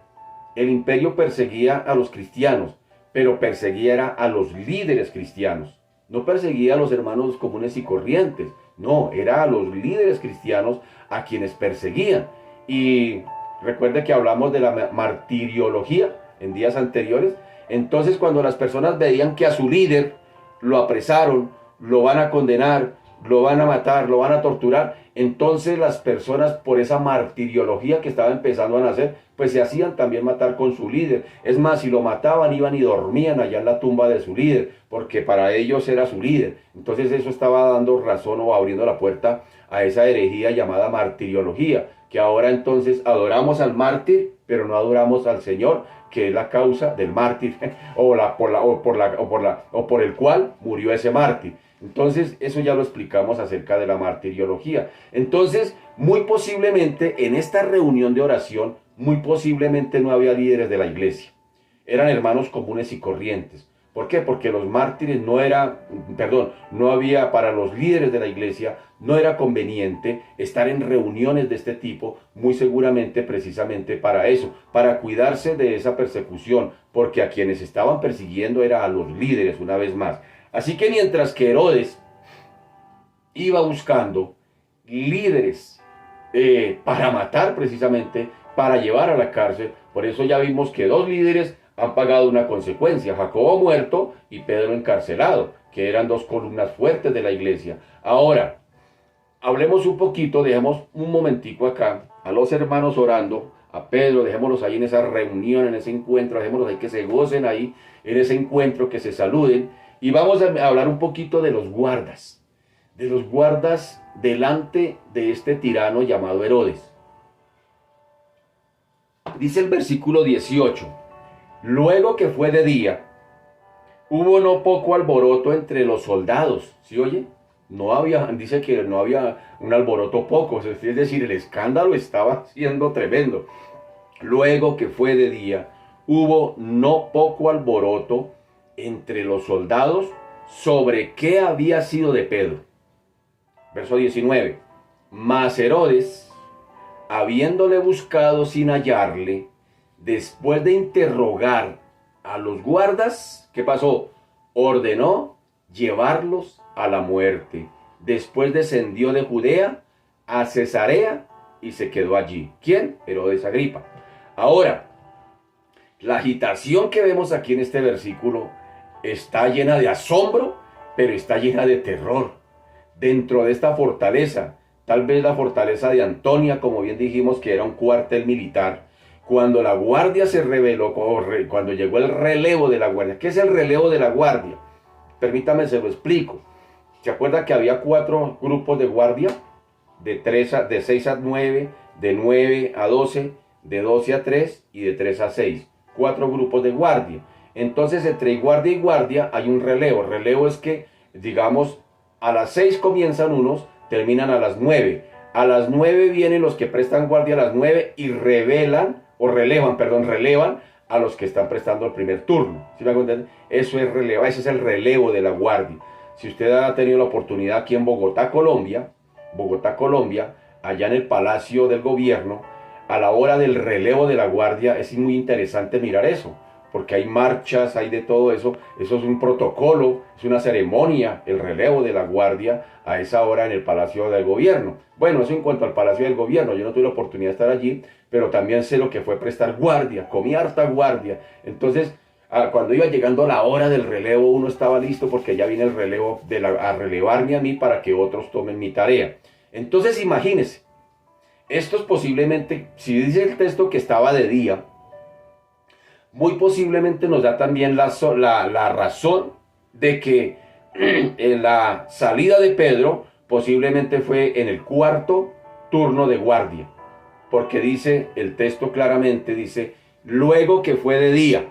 el imperio perseguía a los cristianos, pero perseguía a los líderes cristianos, no perseguía a los hermanos comunes y corrientes, no, era a los líderes cristianos a quienes perseguían. Y recuerde que hablamos de la martiriología en días anteriores. Entonces, cuando las personas veían que a su líder lo apresaron, lo van a condenar, lo van a matar, lo van a torturar. Entonces las personas, por esa martiriología que estaba empezando a nacer, pues se hacían también matar con su líder. Es más, si lo mataban, iban y dormían allá en la tumba de su líder, porque para ellos era su líder. Entonces eso estaba dando razón o abriendo la puerta a esa herejía llamada martiriología, que ahora entonces adoramos al mártir, pero no adoramos al Señor, que es la causa del mártir, o por el cual murió ese mártir. Entonces, eso ya lo explicamos acerca de la martiriología. Entonces, muy posiblemente en esta reunión de oración, muy posiblemente no había líderes de la iglesia. Eran hermanos comunes y corrientes. ¿Por qué? Porque los mártires no había, para los líderes de la iglesia, no era conveniente estar en reuniones de este tipo, muy seguramente precisamente para eso, para cuidarse de esa persecución, porque a quienes estaban persiguiendo era a los líderes una vez más. Así que mientras que Herodes iba buscando líderes para matar precisamente, para llevar a la cárcel, por eso ya vimos que dos líderes han pagado una consecuencia, Jacobo muerto y Pedro encarcelado, que eran dos columnas fuertes de la iglesia. Ahora, hablemos un poquito, dejemos un momentico acá a los hermanos orando, a Pedro, dejémoslos ahí en esa reunión, en ese encuentro, dejémoslos ahí que se gocen ahí, en ese encuentro, que se saluden, y vamos a hablar un poquito de los guardas delante de este tirano llamado Herodes. Dice el versículo 18, luego que fue de día, hubo no poco alboroto entre los soldados. ¿Sí oye? Dice que no había un alboroto poco, es decir, el escándalo estaba siendo tremendo. Luego que fue de día, hubo no poco alboroto entre los soldados sobre qué había sido de Pedro. Verso 19. Mas Herodes, habiéndole buscado sin hallarle, después de interrogar a los guardas, ¿qué pasó? Ordenó llevarlos a la muerte. Después descendió de Judea a Cesarea y se quedó allí. ¿Quién? Herodes Agripa. Ahora, la agitación que vemos aquí en este versículo está llena de asombro, pero está llena de terror. Dentro de esta fortaleza, tal vez la fortaleza de Antonia, como bien dijimos que era un cuartel militar, cuando la guardia se rebeló, cuando llegó el relevo de la guardia. ¿Qué es el relevo de la guardia? Permítame, se lo explico. ¿Se acuerda que había 4 grupos de guardia? De 6 a 9, de 9 a 12, de 12 a 3 y de 3 a 6. 4 grupos de guardia. Entonces, entre guardia y guardia hay un relevo. Relevo es que, digamos, a las 6 comienzan unos, terminan a las 9. A las 9 vienen los que prestan guardia a las 9 y relevan a los que están prestando el primer turno. ¿Sí me hago entender? Eso es relevo, ese es el relevo de la guardia. Si usted ha tenido la oportunidad aquí en Bogotá, Colombia, allá en el Palacio del Gobierno, a la hora del relevo de la guardia, es muy interesante mirar eso, porque hay marchas, hay de todo eso. Eso es un protocolo, es una ceremonia, el relevo de la guardia a esa hora en el Palacio del Gobierno. Bueno, eso en cuanto al Palacio del Gobierno, yo no tuve la oportunidad de estar allí, pero también sé lo que fue prestar guardia, comí harta guardia. Entonces, cuando iba llegando la hora del relevo, uno estaba listo porque ya viene el relevo a relevarme a mí para que otros tomen mi tarea. Entonces, imagínense, esto es posiblemente, si dice el texto que estaba de día, muy posiblemente nos da también la razón de que la salida de Pedro posiblemente fue en el 4.º turno de guardia, porque dice el texto claramente, dice, luego que fue de día.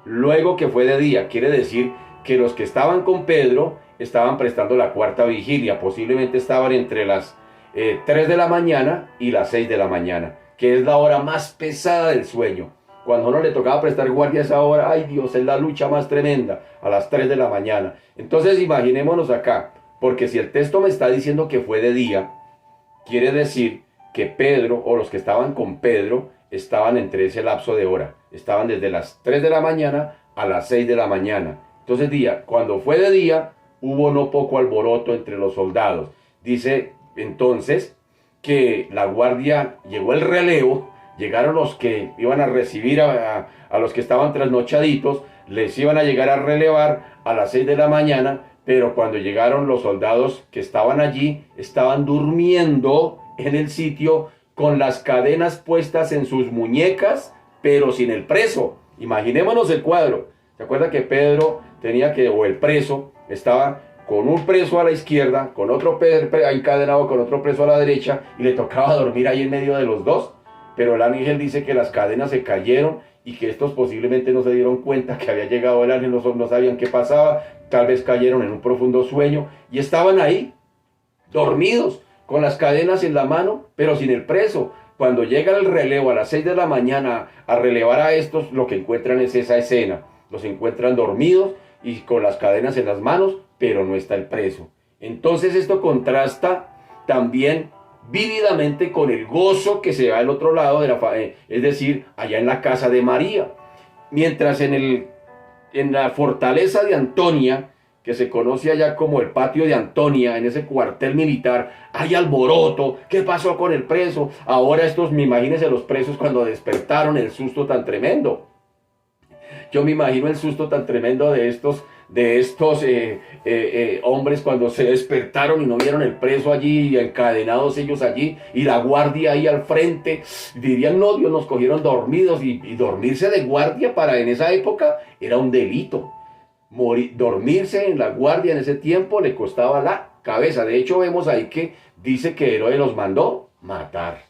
Luego que fue de día, quiere decir que los que estaban con Pedro estaban prestando la 4ª vigilia, posiblemente estaban entre las 3 de la mañana y las 6 de la mañana, que es la hora más pesada del sueño. Cuando a uno le tocaba prestar guardia a esa hora, ay Dios, es la lucha más tremenda, a las 3 de la mañana. Entonces imaginémonos acá, porque si el texto me está diciendo que fue de día, quiere decir que Pedro, o los que estaban con Pedro, estaban entre ese lapso de hora. Estaban desde las 3 de la mañana a las 6 de la mañana. Entonces cuando fue de día, hubo no poco alboroto entre los soldados. Dice entonces que la guardia, llegó el relevo, llegaron los que iban a recibir a los que estaban trasnochaditos, les iban a llegar a relevar a las 6 de la mañana, pero cuando llegaron los soldados que estaban allí, estaban durmiendo en el sitio con las cadenas puestas en sus muñecas, pero sin el preso. Imaginémonos el cuadro. ¿Se acuerda que Pedro tenía que, o el preso, estaba con un preso a la izquierda, con otro encadenado con otro preso a la derecha, y le tocaba dormir ahí en medio de los dos? Pero el ángel dice que las cadenas se cayeron y que estos posiblemente no se dieron cuenta que había llegado el ángel, no sabían qué pasaba, tal vez cayeron en un profundo sueño y estaban ahí, dormidos, con las cadenas en la mano, pero sin el preso. Cuando llega el relevo a las 6 de la mañana a relevar a estos, lo que encuentran es esa escena. Los encuentran dormidos y con las cadenas en las manos, pero no está el preso. Entonces esto contrasta también vívidamente con el gozo que se da al otro lado de es decir, allá en la casa de María. Mientras en la fortaleza de Antonia, que se conoce allá como el patio de Antonia, en ese cuartel militar, hay alboroto. ¿Qué pasó con el preso? Ahora imagínense los presos cuando despertaron, el susto tan tremendo. Yo me imagino el susto tan tremendo de estos hombres cuando se despertaron y no vieron el preso allí, encadenados ellos allí, y la guardia ahí al frente. Dirían, no, Dios, nos cogieron dormidos, y dormirse de guardia en esa época era un delito. Dormirse en la guardia en ese tiempo le costaba la cabeza. De hecho, vemos ahí que dice que Herodes los mandó matar.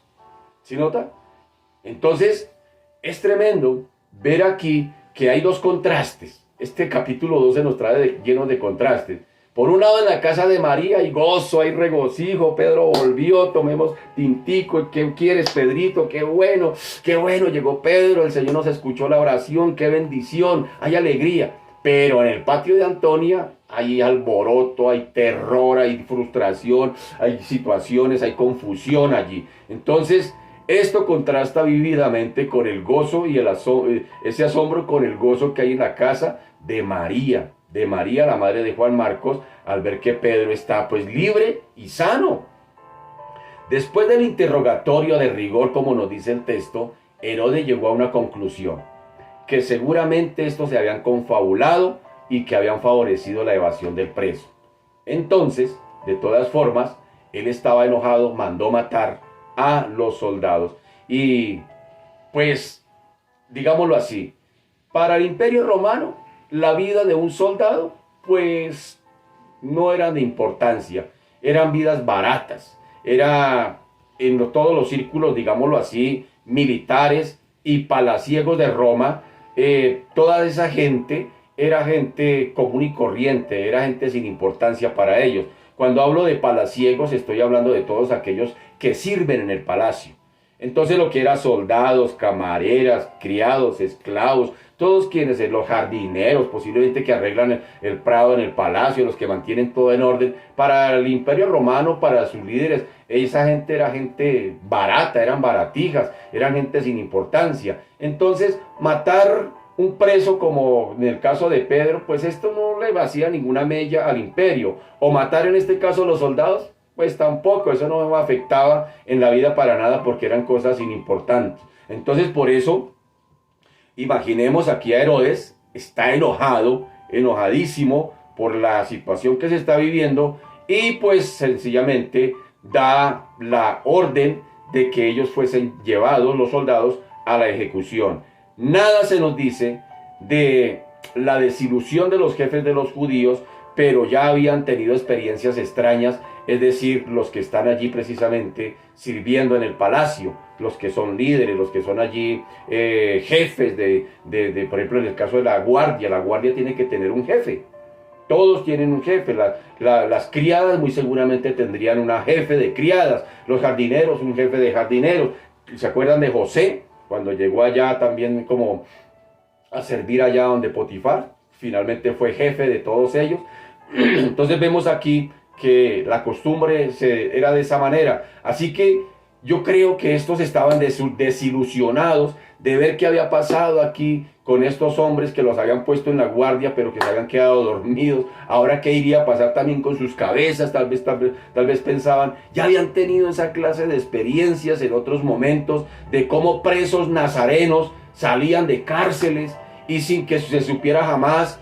¿Sí nota? Entonces, es tremendo ver aquí que hay dos contrastes. Este capítulo 12 nos trae lleno de contrastes. Por un lado, en la casa de María hay gozo, hay regocijo. Pedro volvió, tomemos tintico. ¿Qué quieres, Pedrito? Qué bueno, llegó Pedro. El Señor nos escuchó la oración, qué bendición, hay alegría. Pero en el patio de Antonia hay alboroto, hay terror, hay frustración, hay situaciones, hay confusión allí. Entonces, esto contrasta vívidamente con el gozo y ese asombro con el gozo que hay en la casa de María, la madre de Juan Marcos, al ver que Pedro está pues libre y sano. Después del interrogatorio de rigor, como nos dice el texto, Herodes llegó a una conclusión: que seguramente estos se habían confabulado y que habían favorecido la evasión del preso. Entonces, de todas formas, él estaba enojado, mandó matar a los soldados. Y pues, digámoslo así, para el Imperio Romano, la vida de un soldado, pues, no era de importancia. Eran vidas baratas. Era en todos los círculos, digámoslo así, militares y palaciegos de Roma, toda esa gente era gente común y corriente, era gente sin importancia para ellos. Cuando hablo de palaciegos, estoy hablando de todos aquellos que sirven en el palacio. Entonces, lo que eran soldados, camareras, criados, esclavos, todos quienes, los jardineros, posiblemente que arreglan el prado en el palacio, los que mantienen todo en orden, para el Imperio Romano, para sus líderes, esa gente era gente barata, eran baratijas, eran gente sin importancia. Entonces, matar un preso, como en el caso de Pedro, pues esto no le vacía ninguna mella al imperio. O matar en este caso a los soldados, pues tampoco, eso no afectaba en la vida para nada, porque eran cosas inimportantes. Entonces, por eso, imaginemos aquí a Herodes, está enojado, enojadísimo por la situación que se está viviendo, y pues sencillamente da la orden de que ellos fuesen llevados, los soldados, a la ejecución. Nada se nos dice de la desilusión de los jefes de los judíos, pero ya habían tenido experiencias extrañas, es decir, los que están allí precisamente sirviendo en el palacio, los que son líderes, los que son allí jefes por ejemplo, en el caso de la guardia tiene que tener un jefe. Todos tienen un jefe. Las criadas muy seguramente tendrían una jefe de criadas, los jardineros un jefe de jardineros. ¿Se acuerdan de José? Cuando llegó allá también como a servir allá donde Potifar, finalmente fue jefe de todos ellos. Entonces vemos aquí que la costumbre era de esa manera. Así que yo creo que estos estaban desilusionados de ver qué había pasado aquí con estos hombres que los habían puesto en la guardia, pero que se habían quedado dormidos. Ahora, ¿qué iría a pasar también con sus cabezas? Tal vez pensaban, ya habían tenido esa clase de experiencias en otros momentos, de cómo presos nazarenos salían de cárceles y sin que se supiera jamás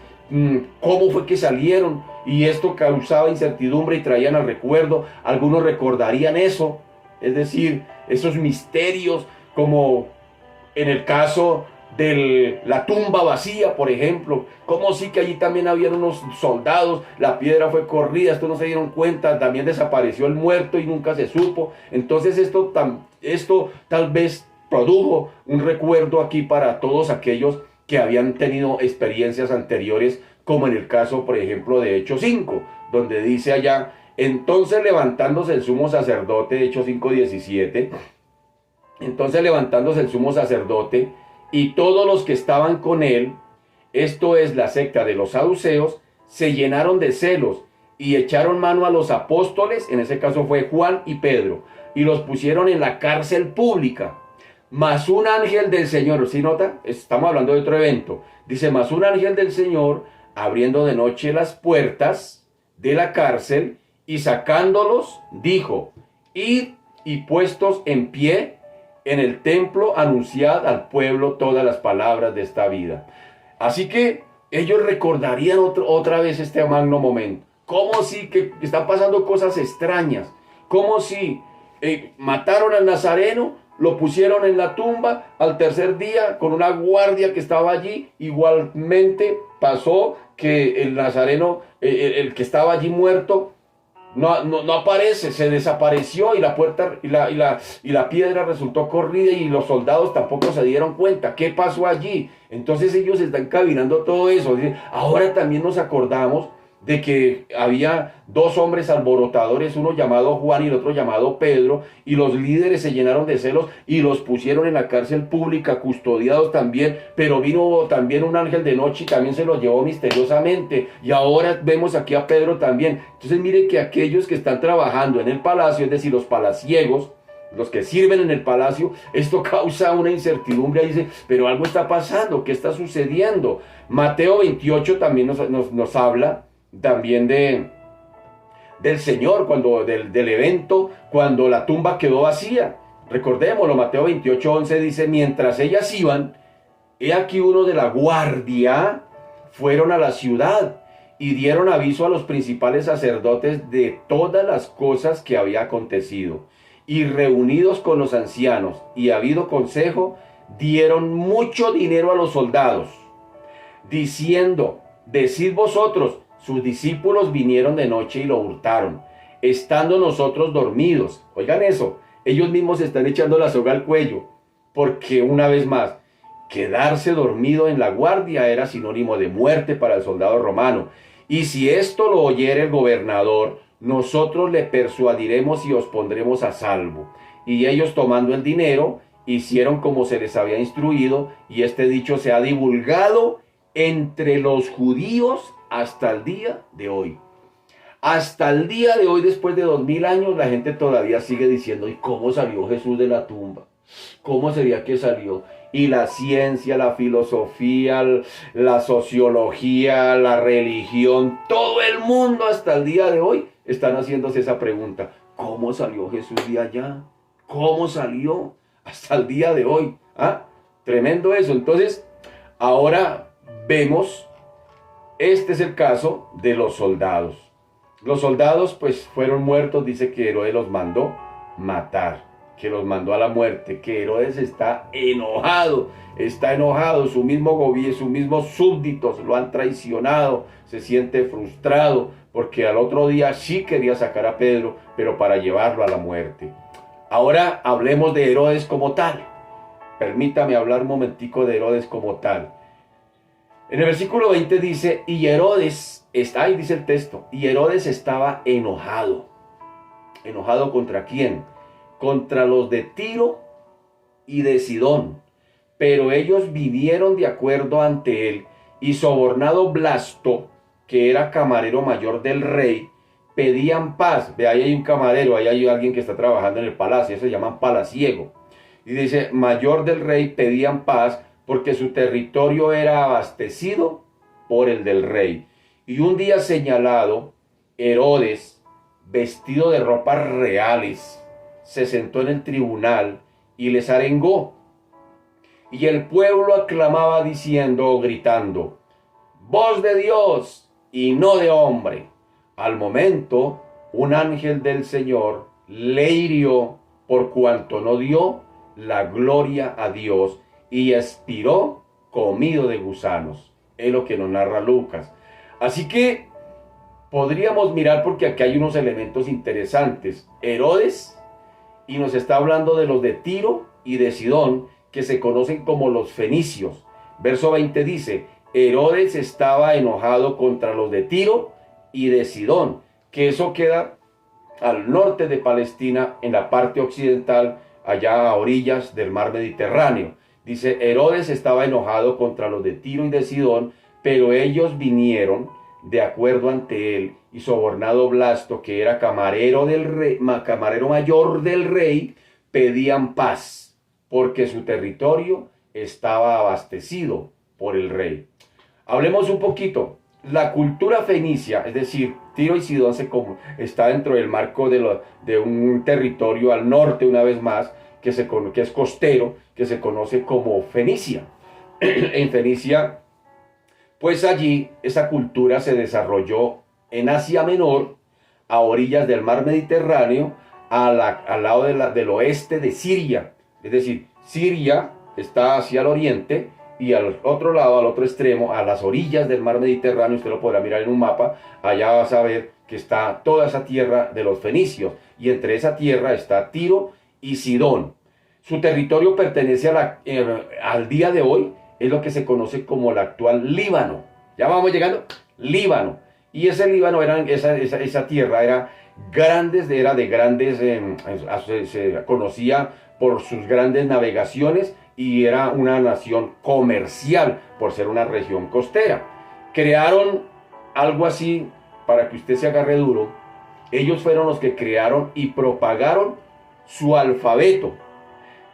cómo fue que salieron, y esto causaba incertidumbre y traían al recuerdo. Algunos recordarían eso, es decir, esos misterios, como en el caso de la tumba vacía, por ejemplo, como sí que allí también habían unos soldados, la piedra fue corrida, esto no se dieron cuenta, también desapareció el muerto y nunca se supo. Entonces esto tal vez produjo un recuerdo aquí para todos aquellos que habían tenido experiencias anteriores, como en el caso, por ejemplo, de Hechos 5, donde dice allá: entonces levantándose el sumo sacerdote, Hechos 5:17, entonces levantándose el sumo sacerdote y todos los que estaban con él, esto es la secta de los saduceos, se llenaron de celos y echaron mano a los apóstoles, en ese caso fue Juan y Pedro, y los pusieron en la cárcel pública. Mas un ángel del Señor, ¿sí nota? Estamos hablando de otro evento. Dice: mas un ángel del Señor, abriendo de noche las puertas de la cárcel y sacándolos, dijo: id y puestos en pie en el templo, anunciad al pueblo todas las palabras de esta vida. Así que ellos recordarían otra vez este magno momento. Como si que están pasando cosas extrañas. Como si mataron al Nazareno, lo pusieron en la tumba, al tercer día con una guardia que estaba allí, igualmente pasó que el Nazareno, el que estaba allí muerto, no aparece, se desapareció, y la puerta y la piedra resultó corrida, y los soldados tampoco se dieron cuenta. ¿Qué pasó allí? Entonces ellos están cavilando todo eso. Ahora también nos acordamos de que había dos hombres alborotadores, uno llamado Juan y el otro llamado Pedro, y los líderes se llenaron de celos y los pusieron en la cárcel pública, custodiados también, pero vino también un ángel de noche y también se los llevó misteriosamente, y ahora vemos aquí a Pedro también. Entonces mire que aquellos que están trabajando en el palacio, es decir, los palaciegos, los que sirven en el palacio, esto causa una incertidumbre. Dice: pero algo está pasando, ¿qué está sucediendo? Mateo 28 también nos habla también del Señor, del evento, cuando la tumba quedó vacía. Recordémoslo, Mateo 28:11 dice: mientras ellas iban, he aquí uno de la guardia fueron a la ciudad y dieron aviso a los principales sacerdotes de todas las cosas que había acontecido. Y reunidos con los ancianos y habido consejo, dieron mucho dinero a los soldados, diciendo: decid vosotros, sus discípulos vinieron de noche y lo hurtaron, estando nosotros dormidos. Oigan eso, ellos mismos están echando la soga al cuello, porque una vez más, quedarse dormido en la guardia era sinónimo de muerte para el soldado romano. Y si esto lo oyere el gobernador, nosotros le persuadiremos y os pondremos a salvo. Y ellos, tomando el dinero, hicieron como se les había instruido, y este dicho se ha divulgado entre los judíos hasta el día de hoy. Hasta el día de hoy, después de 2000 años, la gente todavía sigue diciendo: ¿y cómo salió Jesús de la tumba? ¿Cómo sería que salió? Y la ciencia, la filosofía, la sociología, la religión, todo el mundo hasta el día de hoy están haciéndose esa pregunta: ¿cómo salió Jesús de allá? ¿Cómo salió? Hasta el día de hoy. ¿Ah? Tremendo eso. Entonces, ahora vemos, este es el caso de los soldados. Los soldados pues fueron muertos. Dice que Herodes los mandó matar, que los mandó a la muerte, que Herodes está enojado, su mismo gobierno, sus mismos súbditos lo han traicionado, se siente frustrado, porque al otro día sí quería sacar a Pedro, pero para llevarlo a la muerte. Ahora hablemos de Herodes como tal. Permítame hablar un momentico de Herodes como tal. En el versículo 20 dice: y Herodes, ahí dice el texto, y Herodes estaba enojado. ¿Enojado contra quién? Contra los de Tiro y de Sidón. Pero ellos vinieron de acuerdo ante él, y sobornado Blasto, que era camarero mayor del rey, pedían paz. Ve, ahí hay un camarero, ahí hay alguien que está trabajando en el palacio, eso se llama palaciego. Y dice: mayor del rey, pedían paz, porque su territorio era abastecido por el del rey. Y un día señalado, Herodes, vestido de ropas reales, se sentó en el tribunal y les arengó. Y el pueblo aclamaba diciendo, gritando: voz de Dios y no de hombre. al momento, un ángel del Señor le hirió por cuanto no dio la gloria a Dios y expiró comido de gusanos. Es lo que nos narra Lucas. Así que podríamos mirar porque aquí hay unos elementos interesantes. Herodes, y nos está hablando de los de Tiro y de Sidón, que se conocen como los fenicios. Verso 20 dice, Herodes estaba enojado contra los de Tiro y de Sidón, que eso queda al norte de Palestina, en la parte occidental, allá a orillas del mar Mediterráneo. Dice, Herodes estaba enojado contra los de Tiro y de Sidón, pero ellos vinieron de acuerdo ante él, y sobornado Blasto, que era camarero mayor del rey, pedían paz, porque su territorio estaba abastecido por el rey. Hablemos un poquito. La cultura fenicia, es decir, Tiro y Sidón está dentro del marco de un territorio al norte, una vez más, que es costero, que se conoce como Fenicia. En Fenicia, pues allí esa cultura se desarrolló en Asia Menor, a orillas del mar Mediterráneo, al lado del oeste de Siria. Es decir, Siria está hacia el oriente, y al otro lado, al otro extremo, a las orillas del mar Mediterráneo, usted lo podrá mirar en un mapa, allá vas a ver que está toda esa tierra de los fenicios, y entre esa tierra está Tiro y Sidón. Su territorio pertenece al día de hoy, es lo que se conoce como el actual Líbano. Ya vamos llegando, Líbano. Y ese Líbano, esa tierra era de grandes, se conocía por sus grandes navegaciones, y era una nación comercial por ser una región costera. Crearon algo así, para que usted se agarre duro, ellos fueron los que crearon y propagaron su alfabeto,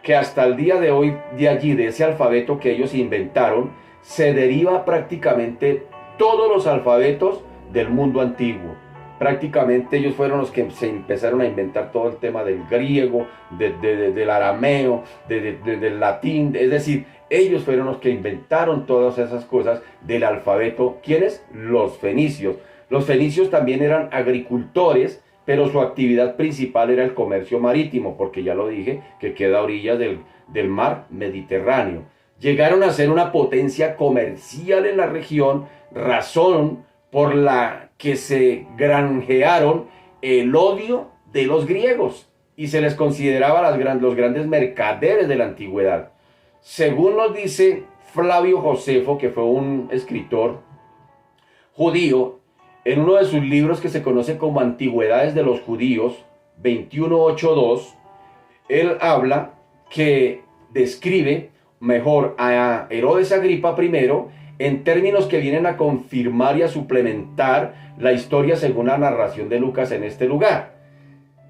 que hasta el día de hoy, de allí, de ese alfabeto que ellos inventaron, se deriva prácticamente todos los alfabetos del mundo antiguo. Prácticamente ellos fueron los que se empezaron a inventar todo el tema del griego, del arameo, del latín. Es decir, ellos fueron los que inventaron todas esas cosas del alfabeto. ¿Quiénes? Los fenicios. Los fenicios también eran agricultores, pero su actividad principal era el comercio marítimo, porque ya lo dije, que queda a orillas del mar Mediterráneo. Llegaron a ser una potencia comercial en la región, razón por la que se granjearon el odio de los griegos y se les consideraba los grandes mercaderes de la antigüedad. Según nos dice Flavio Josefo, que fue un escritor judío, en uno de sus libros que se conoce como Antigüedades de los Judíos, 2182, él habla que describe mejor a Herodes Agripa I en términos que vienen a confirmar y a suplementar la historia según la narración de Lucas en este lugar.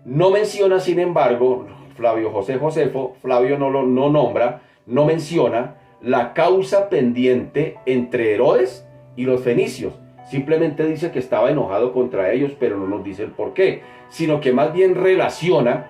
No menciona, sin embargo, Flavio no nombra, no menciona la causa pendiente entre Herodes y los fenicios. Simplemente dice que estaba enojado contra ellos, pero no nos dice el por qué, sino que más bien relaciona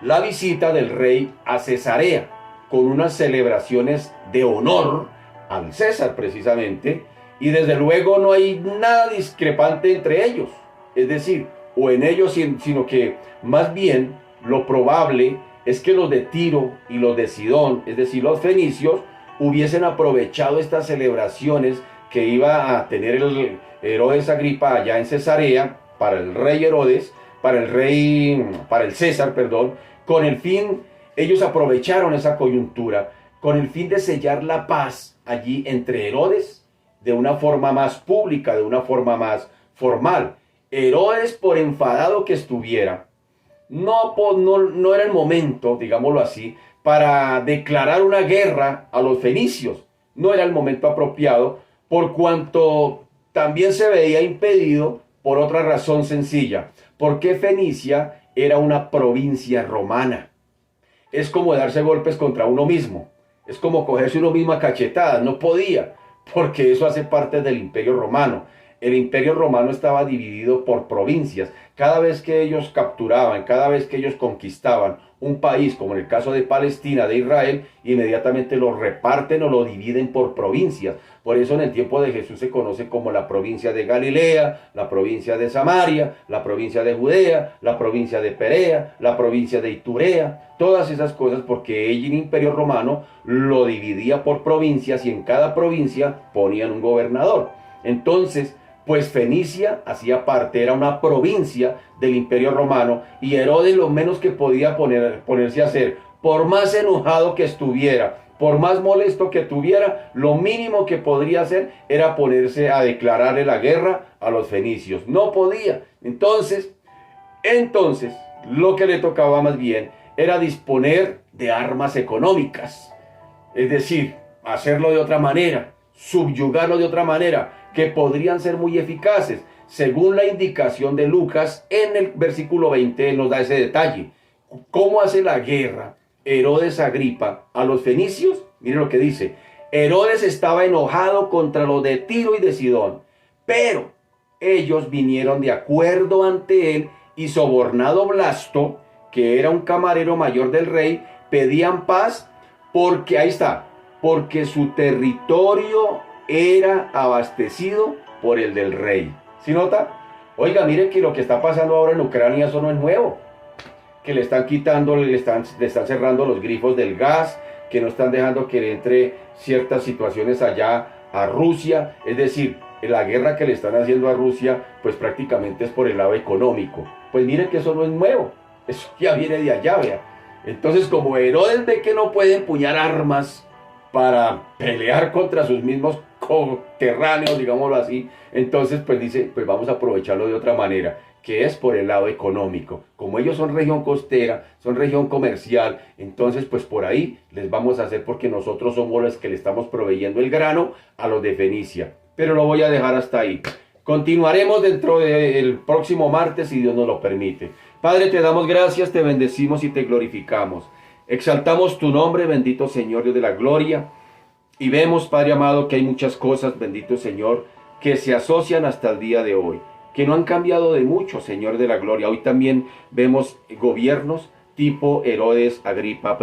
la visita del rey a Cesarea con unas celebraciones de honor al César precisamente, y desde luego no hay nada discrepante entre ellos, es decir, o en ellos, sino que más bien lo probable es que los de Tiro y los de Sidón, es decir, los fenicios, hubiesen aprovechado estas celebraciones que iba a tener el Herodes Agripa allá en Cesarea para el rey Herodes, para el César, perdón, con el fin, ellos aprovecharon esa coyuntura con el fin de sellar la paz allí entre Herodes de una forma más pública, de una forma más formal. Herodes, por enfadado que estuviera, no era el momento, digámoslo así, para declarar una guerra a los fenicios. No era el momento apropiado, por cuanto también se veía impedido por otra razón sencilla, porque Fenicia era una provincia romana. Es como darse golpes contra uno mismo. Es como cogerse uno mismo a cachetadas. No podía, porque eso hace parte del Imperio Romano. El Imperio Romano estaba dividido por provincias. Cada vez que ellos capturaban, cada vez que ellos conquistaban un país, como en el caso de Palestina, de Israel, inmediatamente lo reparten o lo dividen por provincias. Por eso en el tiempo de Jesús se conoce como la provincia de Galilea, la provincia de Samaria, la provincia de Judea, la provincia de Perea, la provincia de Iturea, todas esas cosas porque el imperio romano lo dividía por provincias y en cada provincia ponían un gobernador. Entonces, pues Fenicia hacía parte, era una provincia del imperio romano y Herodes lo menos que podía ponerse a hacer, por más enojado que estuviera, por más molesto que tuviera, lo mínimo que podría hacer era ponerse a declararle la guerra a los fenicios. No podía. Entonces, lo que le tocaba más bien era disponer de armas económicas. Es decir, hacerlo de otra manera, subyugarlo de otra manera, que podrían ser muy eficaces. Según la indicación de Lucas, en el versículo 20 nos da ese detalle. ¿Cómo hace la guerra Herodes Agripa a los fenicios? Miren lo que dice. Herodes estaba enojado contra los de Tiro y de Sidón, pero ellos vinieron de acuerdo ante él y sobornado Blasto, que era un camarero mayor del rey, pedían paz porque, ahí está, porque su territorio era abastecido por el del rey. ¿Sí nota? Oiga, mire que lo que está pasando ahora en Ucrania, eso no es nuevo. Que le están quitando, le están cerrando los grifos del gas, que no están dejando que entre ciertas situaciones allá a Rusia. Es decir, la guerra que le están haciendo a Rusia, pues prácticamente es por el lado económico. Pues mire que eso no es nuevo. Eso ya viene de allá, vea. Entonces, como Herodes ve que no puede empuñar armas para pelear contra sus mismos coterráneos, digámoslo así, entonces pues dice, pues vamos a aprovecharlo de otra manera, que es por el lado económico. Como ellos son región costera, son región comercial, entonces pues por ahí les vamos a hacer, porque nosotros somos los que le estamos proveyendo el grano a los de Fenicia. Pero lo voy a dejar hasta ahí. Continuaremos dentro del próximo martes, si Dios nos lo permite. Padre, te damos gracias, te bendecimos y te glorificamos. Exaltamos tu nombre, bendito Señor, Dios de la gloria. Y vemos, Padre amado, que hay muchas cosas, bendito Señor, que se asocian hasta el día de hoy, que no han cambiado de mucho, Señor de la gloria. Hoy también vemos gobiernos tipo Herodes Agripa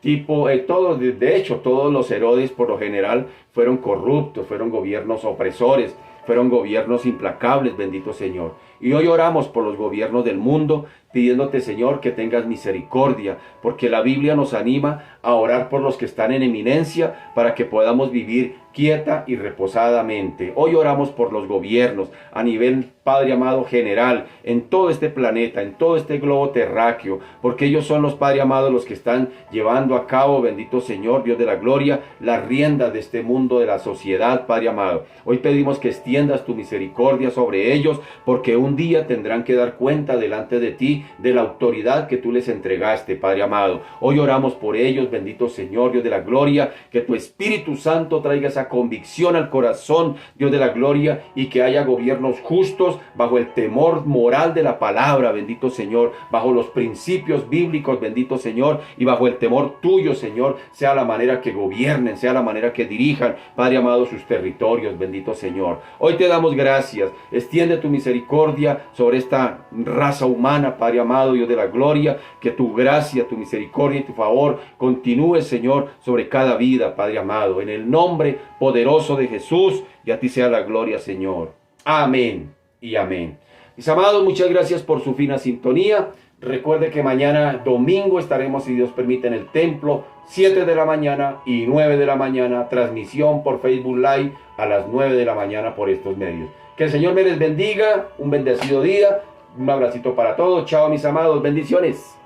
I, todos, de hecho, todos los Herodes por lo general fueron corruptos, fueron gobiernos opresores, fueron gobiernos implacables, bendito Señor. Y hoy oramos por los gobiernos del mundo, pidiéndote, Señor, que tengas misericordia, porque la Biblia nos anima a orar por los que están en eminencia para que podamos vivir quieta y reposadamente. Hoy oramos por los gobiernos a nivel, Padre amado, general, en todo este planeta, en todo este globo terráqueo, porque ellos son los, Padre amado, los que están llevando a cabo, bendito Señor, Dios de la gloria, las riendas de este mundo, de la sociedad, Padre amado. Hoy pedimos que extiendas tu misericordia sobre ellos, porque un día tendrán que dar cuenta delante de ti de la autoridad que tú les entregaste, Padre amado. Hoy oramos por ellos, bendito Señor, Dios de la gloria, que tu Espíritu Santo traiga esa convicción al corazón, Dios de la gloria, y que haya gobiernos justos bajo el temor moral de la palabra, bendito Señor, bajo los principios bíblicos, bendito Señor, y bajo el temor tuyo, Señor, sea la manera que gobiernen, sea la manera que dirijan, Padre amado, sus territorios, bendito Señor. Hoy te damos gracias, extiende tu misericordia sobre esta raza humana, Padre amado, Dios de la gloria, que tu gracia, tu misericordia y tu favor continúe, Señor, sobre cada vida, Padre amado, en el nombre poderoso de Jesús, y a ti sea la gloria, Señor. Amén y amén. Mis amados, muchas gracias por su fina sintonía. Recuerde que mañana domingo estaremos, si Dios permite, en el templo, 7 de la mañana y 9 de la mañana, transmisión por Facebook Live a las 9 de la mañana por estos medios. Que el Señor me les bendiga, un bendecido día, un abracito para todos. Chao, mis amados, bendiciones.